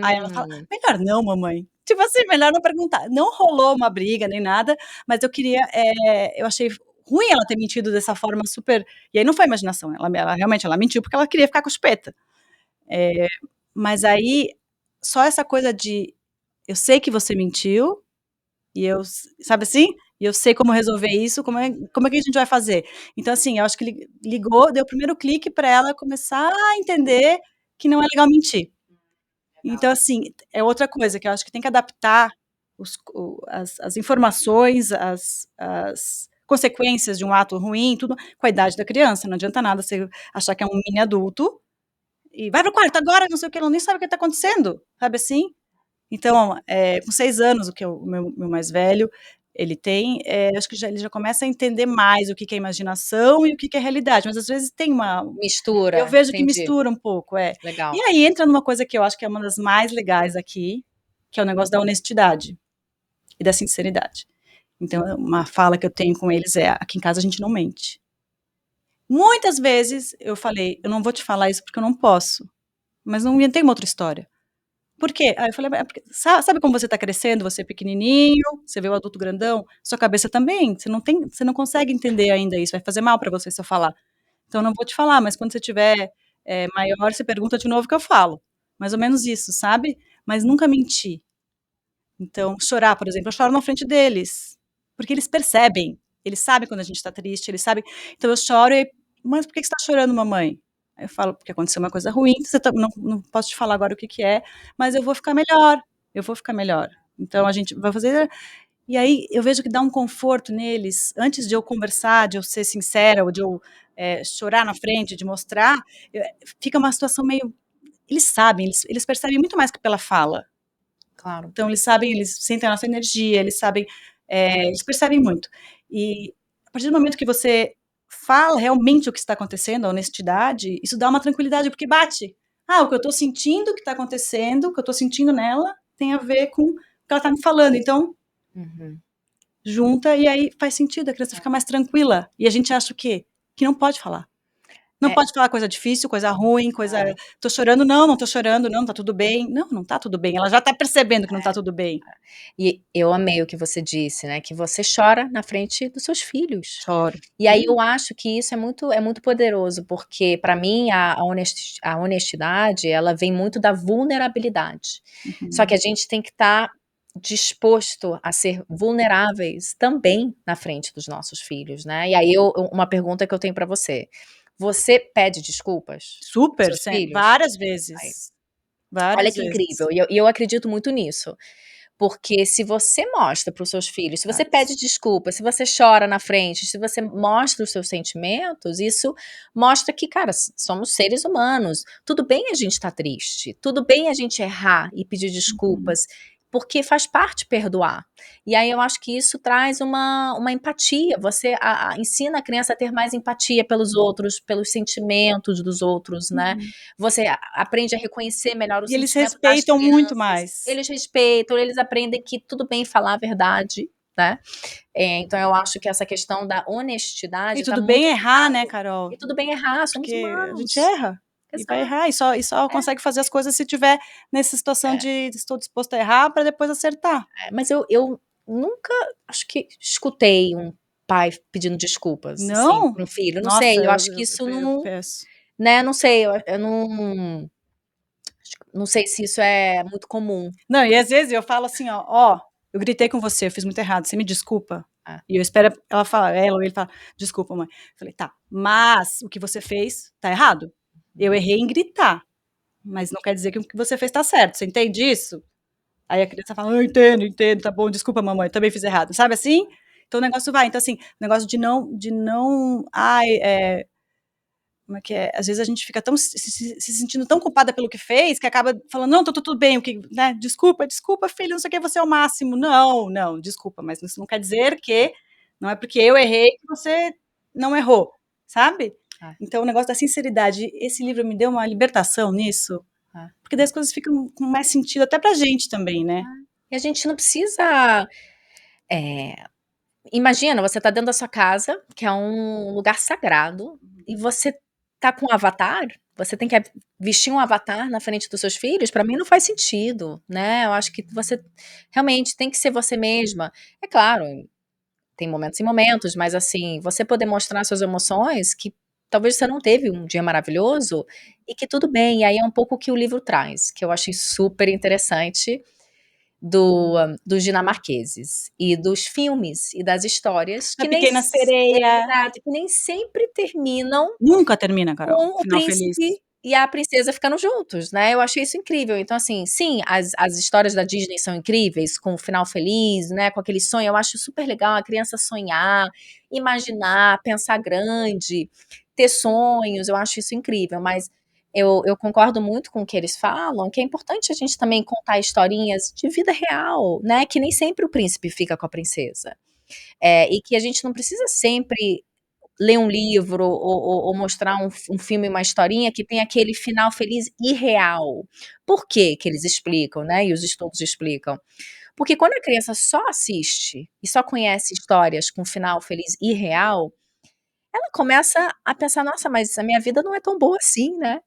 Aí ela fala, melhor não, mamãe. Tipo assim, melhor não perguntar. Não rolou uma briga nem nada, mas eu achei ruim ela ter mentido dessa forma super... E aí não foi imaginação, ela realmente mentiu porque ela queria ficar com a chupeta. Mas aí, só essa coisa de, eu sei que você mentiu, e sabe assim? E eu sei como resolver isso, como é que a gente vai fazer? Então, assim, eu acho que ligou, deu o primeiro clique para ela começar a entender que não é legal mentir. Então, assim, é outra coisa que eu acho que tem que adaptar as informações, as consequências de um ato ruim, tudo, com a idade da criança. Não adianta nada você achar que é um mini adulto, e vai pro quarto agora, não sei o que, ela nem sabe o que está acontecendo, sabe assim? Então, com 6 anos, o que é o meu mais velho, ele tem, acho que ele já começa a entender mais o que é imaginação e o que é realidade, mas às vezes tem eu Mistura, vejo que entendi. mistura um pouco, Legal. E aí entra numa coisa que eu acho que é uma das mais legais aqui, que é o negócio da honestidade e da sinceridade. Então, uma fala que eu tenho com eles aqui em casa a gente não mente. Muitas vezes eu falei, eu não vou te falar isso porque eu não posso, mas não inventei uma outra história. Por quê? Aí eu falei, porque, sabe como você está crescendo, você é pequenininho, você vê o adulto grandão, sua cabeça também, você não consegue entender ainda isso, vai fazer mal para você se eu falar. Então eu não vou te falar, mas quando você tiver maior, você pergunta de novo que eu falo. Mais ou menos isso, sabe? Mas nunca mentir. Então, chorar, por exemplo, eu choro na frente deles, porque eles percebem, eles sabem quando a gente está triste, eles sabem. Então eu choro e, mas por que você está chorando, mamãe? Aí eu falo, porque aconteceu uma coisa ruim, não posso te falar agora o que é, mas eu vou ficar melhor, eu vou ficar melhor. Então a gente vai fazer. E aí eu vejo que dá um conforto neles, antes de eu conversar, de eu ser sincera, ou de eu chorar na frente, de mostrar, fica uma situação meio. Eles sabem, eles percebem muito mais que pela fala. Claro. Então, eles sabem, eles sentem a nossa energia, eles sabem, eles percebem muito. E a partir do momento que você fala realmente o que está acontecendo, a honestidade, isso dá uma tranquilidade, porque bate. O que eu estou sentindo que está acontecendo, o que eu estou sentindo nela, tem a ver com o que ela está me falando. Então, junta e aí faz sentido, a criança fica mais tranquila. E a gente acha o quê? Que não pode falar. Não pode falar coisa difícil, coisa ruim, tô chorando, não tô chorando, não, tá tudo bem. Não tá tudo bem, ela já tá percebendo que não tá tudo bem. E eu amei o que você disse, né, que você chora na frente dos seus filhos. Choro. E aí eu acho que isso é muito poderoso, porque para mim a honestidade, ela vem muito da vulnerabilidade. Só que a gente tem que estar disposto a ser vulneráveis também na frente dos nossos filhos, né. E aí uma pergunta que eu tenho para você: você pede desculpas para Super, seus filhos? várias Ai, vezes, olha várias que vezes. incrível, e eu acredito muito nisso. Porque se você mostra para os seus filhos, se você pede desculpa, se você chora na frente, se você mostra os seus sentimentos, isso mostra que, cara, somos seres humanos. Tudo bem a gente estar triste, tudo bem a gente errar e pedir desculpas, porque faz parte perdoar. E aí eu acho que isso traz uma empatia. Você ensina a criança a ter mais empatia pelos outros, pelos sentimentos dos outros, né? Você aprende a reconhecer melhor o E eles sentimento das respeitam muito crianças. mais. Eles respeitam, eles aprendem que tudo bem falar a verdade, né? Então eu acho que essa questão da honestidade E está tudo bem muito errar, né, ligado. Carol? E tudo bem errar, somos Porque a gente humanos. erra. E vai exato. errar, e só consegue fazer as coisas se tiver nessa situação de estou disposto a errar para depois acertar. Mas eu nunca, acho que escutei um pai pedindo desculpas, assim, Não? para um filho, não Nossa, sei, eu eu acho que eu isso eu não, peço. né, não sei, eu não, acho que não sei se isso é muito comum. Não, e às vezes eu falo assim: "Ó, eu gritei com você, eu fiz muito errado, você me desculpa?" É. E eu espero ela ou ele fala: "Desculpa, mãe". Eu falei: "Tá, mas o que você fez tá errado. Eu errei em gritar, mas não quer dizer que o que você fez tá certo, você entende isso?" Aí a criança fala: "Eu entendo, entendo, tá bom, desculpa mamãe, eu também fiz errado", sabe assim? Então o negócio vai. Então assim, o negócio de não, ai, como é que é? Às vezes a gente fica tão se sentindo tão culpada pelo que fez, que acaba falando: "Não, tá tudo bem, o que, né, desculpa, desculpa filho, não sei o que, você é o máximo". Não, não, desculpa, mas isso não quer dizer que não é porque eu errei que você não errou, sabe? É, Então o negócio da sinceridade, esse livro me deu uma libertação nisso, é. porque daí as coisas ficam com mais sentido até pra gente também, né. E a gente não precisa, eh, imagina, você tá dentro da sua casa, que é um lugar sagrado, e você tá com um avatar, você tem que vestir um avatar na frente dos seus filhos, pra mim não faz sentido, né, eu acho que você realmente tem que ser você mesma. É claro, tem momentos e momentos, mas assim, você poder mostrar suas emoções, que talvez você não teve um dia maravilhoso, e que tudo bem, e aí é um pouco o que o livro traz, que eu achei super interessante, dos dinamarqueses, e dos filmes, e das histórias, A que nem Pequena s Sereia. exato, que nem sempre terminam Nunca termina, Carol, com o final feliz. príncipe e a princesa ficando juntos, né, eu achei isso incrível. Então assim, sim, as histórias da Disney são incríveis, com o final feliz, né, com aquele sonho, eu acho super legal a criança sonhar, imaginar, pensar grande, ter sonhos, eu acho isso incrível, mas eu concordo muito com o que eles falam, que é importante a gente também contar historinhas de vida real, né, que nem sempre o príncipe fica com a princesa. E que a gente não precisa sempre ler um livro ou mostrar um filme, uma historinha que tem aquele final feliz irreal. Por que que eles explicam, né, e os estudos explicam? Porque quando a criança só assiste e só conhece histórias com final feliz irreal, ela começa a pensar: "Nossa, mas a minha vida não é tão boa assim, né".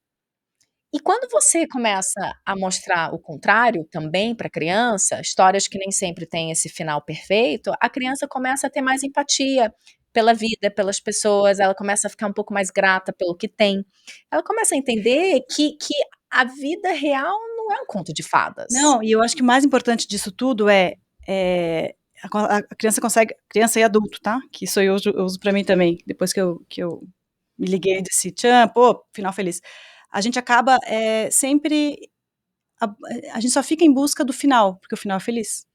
E quando você começa a mostrar o contrário também para a criança, histórias que nem sempre têm esse final perfeito, a criança começa a ter mais empatia pela vida, pelas pessoas, ela começa a ficar um pouco mais grata pelo que tem. Ela começa a entender que a vida real não é um conto de fadas. Não, e eu acho que o mais importante disso tudo a criança consegue, criança e adulto, tá, que isso eu uso pra mim também, depois que eu me liguei desse tchan, pô, final feliz. A gente acaba, sempre a a gente só fica em busca do final, porque o final é feliz.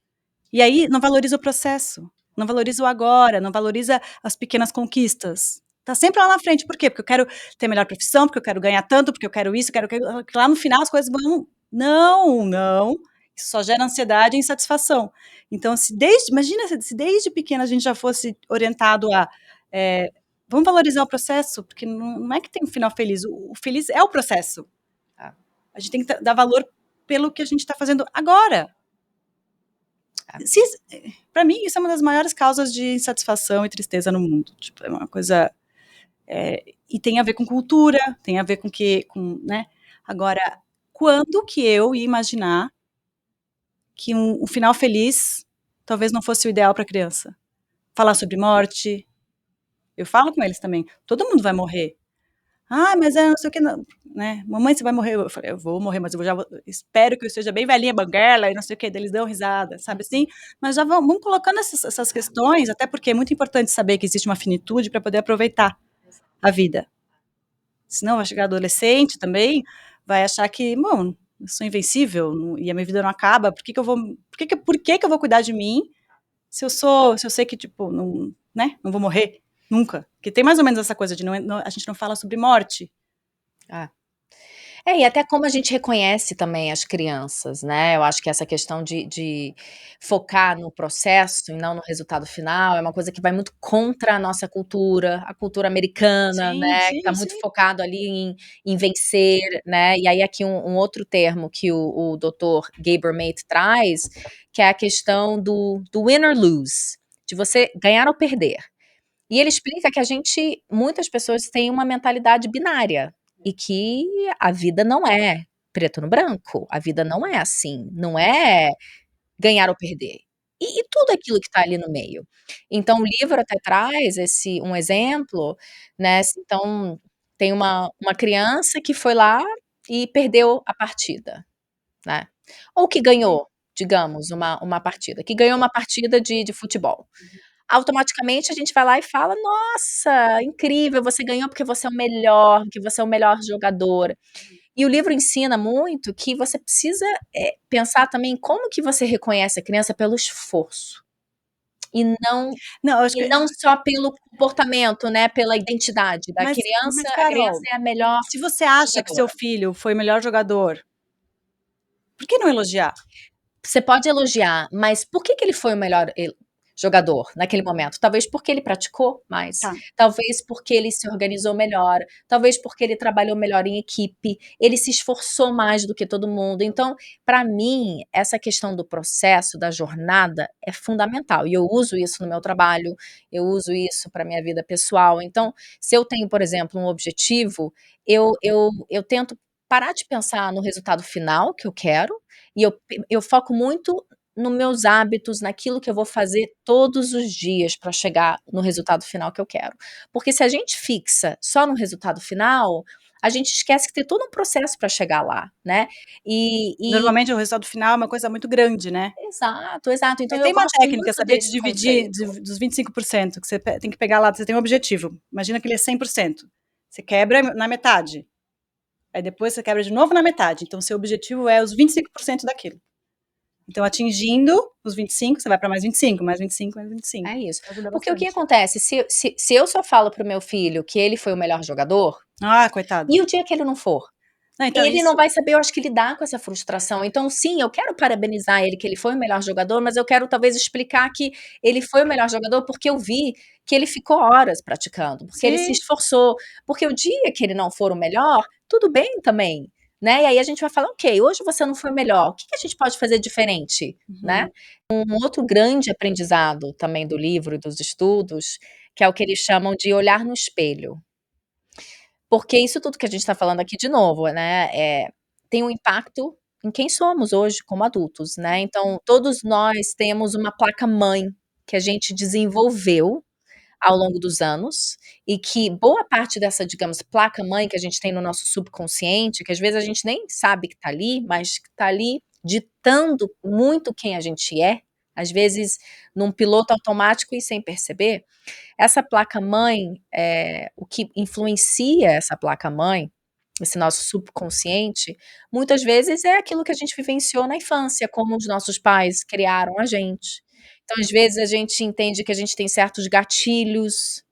E aí não valoriza o processo, não valoriza o agora, não valoriza as pequenas conquistas. Tá sempre lá na frente, por quê? Porque eu quero ter a melhor profissão, porque eu quero ganhar tanto, porque eu quero isso, quero aquilo, que lá no final as coisas vão não, não, isso só gera ansiedade e insatisfação. Então se desde imagina se desde pequena a gente já fosse orientado a, eh, vamos valorizar o processo, porque não é que tem um final feliz, o feliz é o processo. Ah, A gente tem que dar valor pelo que a gente tá fazendo agora. ah, Se Pra mim isso é uma das maiores causas de insatisfação e tristeza no mundo, tipo, é uma coisa, e tem a ver com cultura, tem a ver né. Agora, quando que eu ia imaginar que um final feliz talvez não fosse o ideal pra criança? Falar sobre morte, eu falo com eles também, todo mundo vai morrer. "Ah, mas é não sei o que não", né, "Mamãe, você vai morrer", eu falei: "Eu vou morrer, mas eu já vou espero que eu esteja bem velhinha, banguela e não sei o quê", daí eles dão risada, sabe assim? Mas já vamos colocando essas questões, até porque é muito importante saber que existe uma finitude pra poder aproveitar a vida. Senão vai chegar adolescente também, vai achar que: "Bom, eu sou invencível e a minha vida não acaba, por que que eu vou cuidar de mim, se eu sei que, tipo, não, né, não vou morrer nunca?" Porque tem mais ou menos essa coisa de a gente não fala sobre morte. ah. E até como a gente reconhece também as crianças, né, eu acho que essa questão de focar no processo e não no resultado final, é uma coisa que vai muito contra a cultura americana, Sim, né, que tá sim, muito sim. focado ali em vencer, né, e aí aqui um outro termo que o doutor Gabor Mate traz, que é a questão do win or lose, de você ganhar ou perder. E ele explica que muitas pessoas têm uma mentalidade binária, e que a vida não é preto no branco, a vida não é assim, não é ganhar ou perder. E tudo aquilo que está ali no meio. Então o livro até traz um exemplo, né, então tem uma criança que foi lá e perdeu a partida, né, ou que ganhou, digamos, uma partida, que ganhou uma partida de futebol. Automaticamente a gente vai lá e fala: "Nossa, incrível, você ganhou porque você é o melhor, porque você é o melhor jogador". E o livro ensina muito que você precisa, pensar também como que você reconhece a criança pelo esforço, e não Não, eu acho e que não só pelo comportamento, né, pela identidade da criança, mas a criança Carol, é a melhor se você acha que seu jogadora. filho foi o melhor jogador, por que não elogiar? Você pode elogiar, mas por que que ele foi o melhor jogador naquele momento? Talvez porque ele praticou mais, Tá. talvez porque ele se organizou melhor, talvez porque ele trabalhou melhor em equipe, ele se esforçou mais do que todo mundo. Então, para mim, essa questão do processo, da jornada, é fundamental. E eu uso isso no meu trabalho, eu uso isso para minha vida pessoal. Então, se eu tenho, por exemplo, um objetivo, eu tento parar de pensar no resultado final que eu quero e eu foco muito nos meus hábitos, naquilo que eu vou fazer todos os dias para chegar no resultado final que eu quero. Porque se a gente fixa só no resultado final, a gente esquece que tem todo um processo para chegar lá, né. E Normalmente o resultado final é uma coisa muito grande, né. exato, exato. Então Mas eu tem uma gosto técnica, muito sabia, de desse dividir conceito. dos 25% que você tem que pegar lá, você tem um objetivo, imagina que ele é 100%, você quebra na metade, aí depois você quebra de novo na metade, então seu objetivo é os 25% daquilo. Então atingindo os 25, você vai para mais 25, mais 25, mais É 25. isso. Ajuda Porque o que bastante. acontece, se eu só falo para o meu filho que ele foi o melhor jogador, Ah, coitado. e o dia que ele não for? Não, então Ele não isso vai saber, eu acho que lidar com essa frustração. Então, sim, eu quero parabenizar ele, que ele foi o melhor jogador, mas eu quero talvez explicar que ele foi o melhor jogador, porque eu vi que ele ficou horas praticando, porque ele se sim, esforçou, porque o dia que ele não for o melhor, tudo bem também, né. E aí a gente vai falar: "Ok, hoje você não foi o melhor, o que que a gente pode fazer diferente?", né. uhum. Um outro grande aprendizado também do livro e dos estudos, que é o que eles chamam de olhar no espelho. Porque isso tudo que a gente está falando aqui de novo, né, tem um impacto em quem somos hoje como adultos, né, então todos nós temos uma placa-mãe que a gente desenvolveu ao longo dos anos, e que boa parte dessa, digamos, placa-mãe que a gente tem no nosso subconsciente, que às vezes a gente nem sabe que está ali, mas que está ali ditando muito quem a gente é, às vezes num piloto automático e sem perceber, essa placa-mãe, o que influencia essa placa-mãe, esse nosso subconsciente, muitas vezes é aquilo que a gente vivenciou na infância, como os nossos pais criaram a gente. Então, às vezes, a gente entende que a gente tem certos gatilhos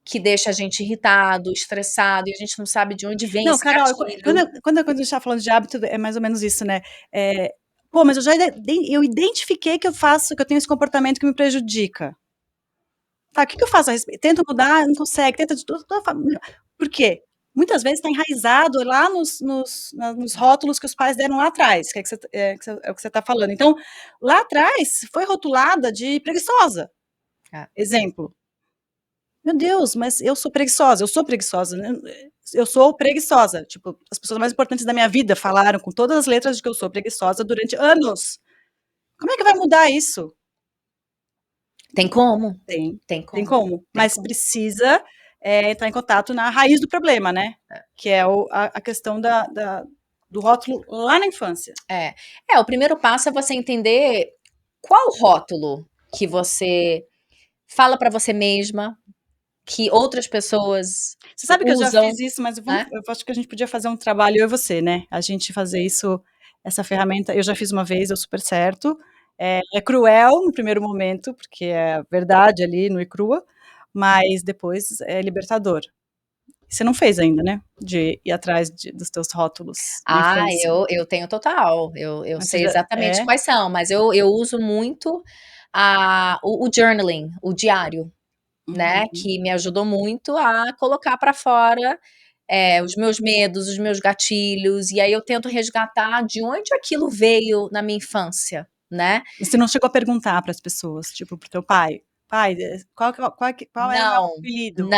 que deixa a gente irritado, estressado, e a gente não sabe de onde vem Não, esse Carol, gatilho. quando a gente tá falando de hábito, é mais ou menos isso, né, "Pô, mas eu identifiquei que eu tenho esse comportamento que me prejudica. Tá, o que que eu faço a respeito? Tento mudar, não consegue, tenta de tudo, por quê? Muitas vezes está enraizado lá nos rótulos que os pais deram lá atrás, que é o que você tá falando. Então, lá atrás foi rotulada de preguiçosa, É. exemplo. Meu Deus, mas eu sou preguiçosa, né, eu sou preguiçosa, tipo, as pessoas mais importantes da minha vida falaram com todas as letras de que eu sou preguiçosa durante anos. Como é que vai mudar isso? Tem como, Tem, tem tem como, como, tem mas como. precisa, entrar em contato na raiz do problema, né, É. que é a questão do rótulo lá na infância. É. O primeiro passo é você entender qual rótulo que você fala pra você mesma, que outras pessoas Você sabe que eu já usam, fiz isso, mas né. eu acho que a gente podia fazer um trabalho, eu e você, né, a gente fazer isso, essa ferramenta, eu já fiz uma vez, deu super certo, é cruel no primeiro momento, porque é a verdade ali nua e crua, mas depois é libertador. Você não fez ainda, né, de ir atrás dos teus rótulos na Ah, infância, eu tenho total, eu mas você sei já exatamente quais são, mas eu uso muito o journaling, o diário, né, Uhum. que me ajudou muito a colocar pra fora, os meus medos, os meus gatilhos, e aí eu tento resgatar de onde aquilo veio na minha infância, né. Você não chegou a perguntar para as pessoas, tipo, para o teu pai? pai, qual era o meu Não, apelido?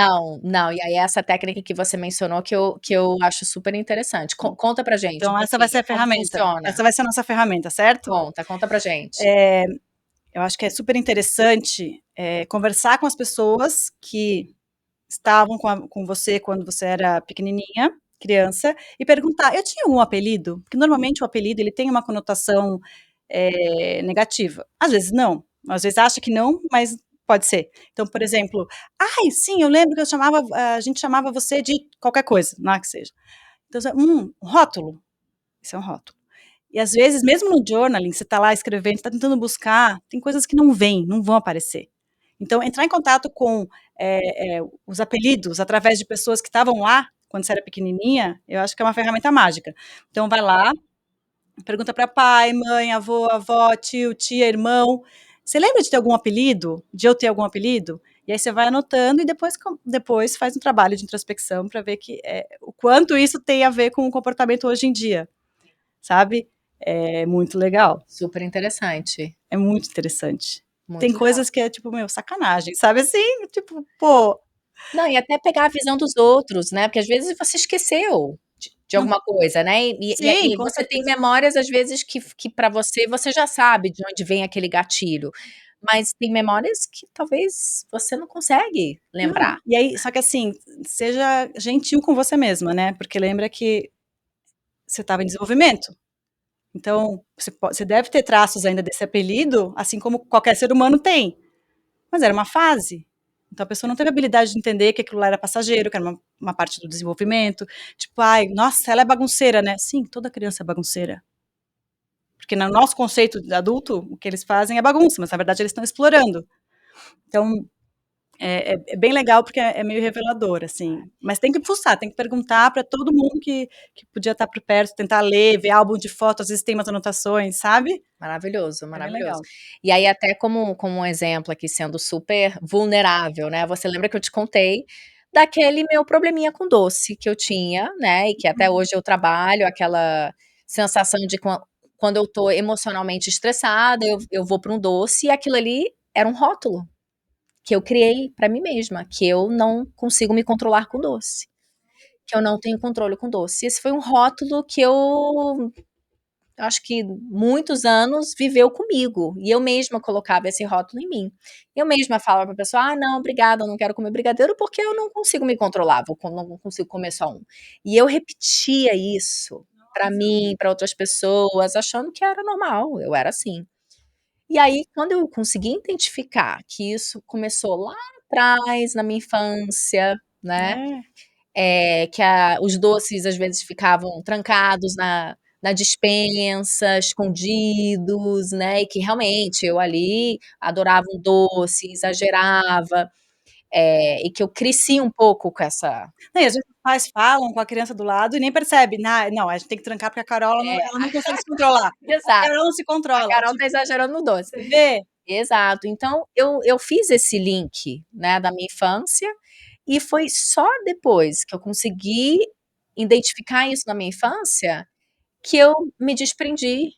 não. E aí essa técnica que você mencionou que eu acho super interessante. Conta pra gente um Então essa vai ser pouquinho, a como ferramenta. funciona? Essa vai ser a nossa ferramenta, certo? Conta pra gente. Eu acho que é super interessante conversar com as pessoas que estavam com você quando você era pequenininha, criança, e perguntar: "Eu tinha algum apelido?", porque normalmente o apelido ele tem uma conotação, negativa. Às vezes não, às vezes acha que não, mas pode ser. Então, por exemplo: "Ai, sim, eu lembro que a gente chamava você de qualquer coisa", lá que seja. Então você: rótulo", isso é um rótulo. E às vezes mesmo no journaling, você está lá escrevendo, está tentando buscar, tem coisas que não vão aparecer. Então entrar em contato com, os apelidos através de pessoas que estavam lá, quando você era pequenininha, eu acho que é uma ferramenta mágica. Então vai lá, pergunta para pai, mãe, avô, avó, tio, tia, irmão: "Você lembra de ter algum apelido? De eu ter algum apelido?". E aí você vai anotando e depois faz um trabalho de introspecção para ver o quanto isso tem a ver com o comportamento hoje em dia, sabe. É muito legal, Super interessante. é muito interessante. Tem Muito legal. coisas que é tipo, meu, sacanagem, sabe assim? Tipo, pô, Não, e até pegar a visão dos outros, né, porque às vezes você esqueceu de não, alguma coisa, né, sim, e com você tem certeza. memórias, às vezes, que pra você já sabe de onde vem aquele gatilho, mas tem memórias que talvez você não consegue Não, lembrar. e aí só que assim, seja gentil com você mesma, né, porque lembra que você estava em desenvolvimento. Então, você deve ter traços ainda desse apelido, assim como qualquer ser humano tem, mas era uma fase. Então a pessoa não teve habilidade de entender que aquilo lá era passageiro, que era uma parte do desenvolvimento. Tipo: "Ai, nossa, ela é bagunceira, né". Sim, toda criança é bagunceira. Porque no nosso conceito de adulto, o que eles fazem é bagunça, mas na verdade eles estão explorando. Então, é bem legal porque é meio revelador, assim. Mas tem que fuçar, tem que perguntar para todo mundo que podia estar por perto, tentar ler, ver álbum de foto, às vezes tem umas anotações, sabe. Maravilhoso, É bem maravilhoso. legal. E aí até como um exemplo aqui, sendo super vulnerável, né, você lembra que eu te contei daquele meu probleminha com doce que eu tinha, né, e que até Uhum. hoje eu trabalho, aquela sensação de quando eu tô emocionalmente estressada, eu vou para um doce e aquilo ali era um rótulo que eu criei pra mim mesma, que eu não consigo me controlar com doce, que eu não tenho controle com doce. Esse foi um rótulo que eu acho que muitos anos viveu comigo, e eu mesma colocava esse rótulo em mim. Eu mesma falava pra pessoa: "Ah, não, obrigada, eu não quero comer brigadeiro, porque eu não consigo me controlar, não consigo comer só um". E eu repetia isso pra Nossa. mim, pra outras pessoas, achando que era normal, eu era assim. E aí, quando eu consegui identificar que isso começou lá atrás, na minha infância, né, É. que os doces às vezes ficavam trancados na despensa, escondidos, né, e que realmente eu ali adorava um doce, exagerava, e que eu cresci um pouco com essa Não, e às vezes os pais falam com a criança do lado e nem percebe, não, a gente tem que trancar porque a Carol é, ela não consegue se controlar. A exato, Carol não se a controla, Carol tá tipo, exagerando no doce. você vê? Exato, então eu fiz esse link, né, da minha infância, e foi só depois que eu consegui identificar isso na minha infância que eu me desprendi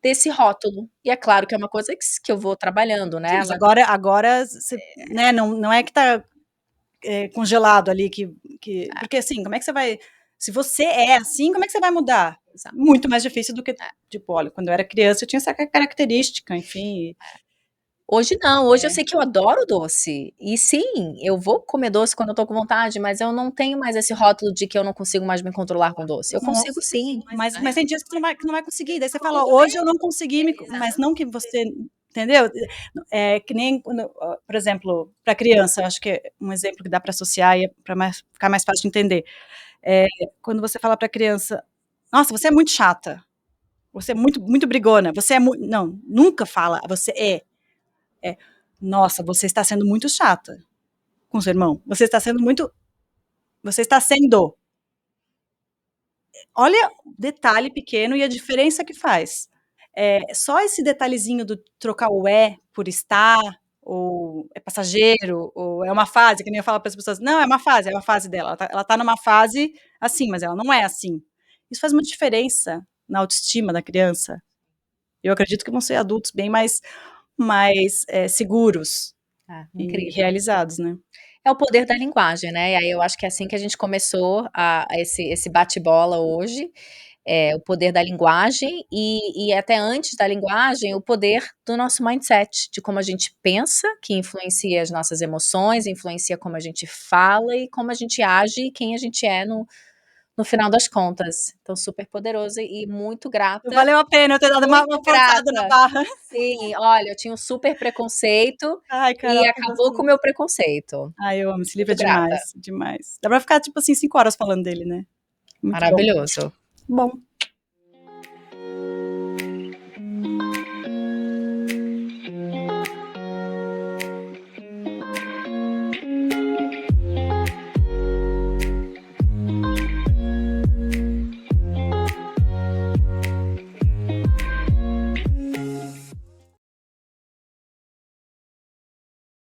desse rótulo. E é claro que é uma coisa que eu vou trabalhando, Sim, né, mas agora você, né, não é que tá, congelado ali porque assim, como é que você vai se você é assim, como é que você vai mudar? exato. Muito mais difícil do que, É. tipo, olha, quando eu era criança eu tinha essa característica, enfim, Hoje não, hoje eu é. sei que eu adoro doce. E sim, eu vou comer doce quando eu tô com vontade, mas eu não tenho mais esse rótulo de que eu não consigo mais me controlar com doce. Eu Não, consigo sim, né. mas tem dias que você não vai conseguir, daí você fala: Tudo "Hoje bem, eu não consegui mas exato. não que você", entendeu? É que nem quando, por exemplo, para criança, eu acho que é um exemplo que dá para associar e para ficar mais fácil de entender. Eh, Quando você fala para criança: "Nossa, você é muito chata, você é muito muito brigona, você é mui", não, nunca fala: "Você é", é: "Nossa, você está sendo muito chata com seu irmão, você está sendo". Olha o detalhe pequeno e a diferença que faz. Só esse detalhezinho do trocar o "é" por "estar", ou é passageiro, ou é uma fase, que nem eu falo para as pessoas: "Não, é uma fase dela, ela tá numa fase assim, mas ela não é assim". Isso faz muita diferença na autoestima da criança. Eu acredito que vão ser adultos bem mais seguros. e Incrível. realizados, né. É o poder da linguagem, né, e aí eu acho que é assim que a gente começou a esse bate-bola hoje, o poder da linguagem e até antes da linguagem, o poder do nosso mindset, de como a gente pensa, que influencia as nossas emoções, influencia como a gente fala e como a gente age e quem a gente é no final das contas. Então super poderoso e muito grata, Valeu a pena eu ter dado uma muito forçada na grata. barra. Sim, olha, eu tinha um super preconceito Ai, e Carol, que acabou com o gostoso. meu preconceito. Ai, eu amo, esse livro é Muito grata. demais, demais. Dá pra ficar, tipo assim, 5 horas falando dele, né. Muito bom. Maravilhoso. Bom.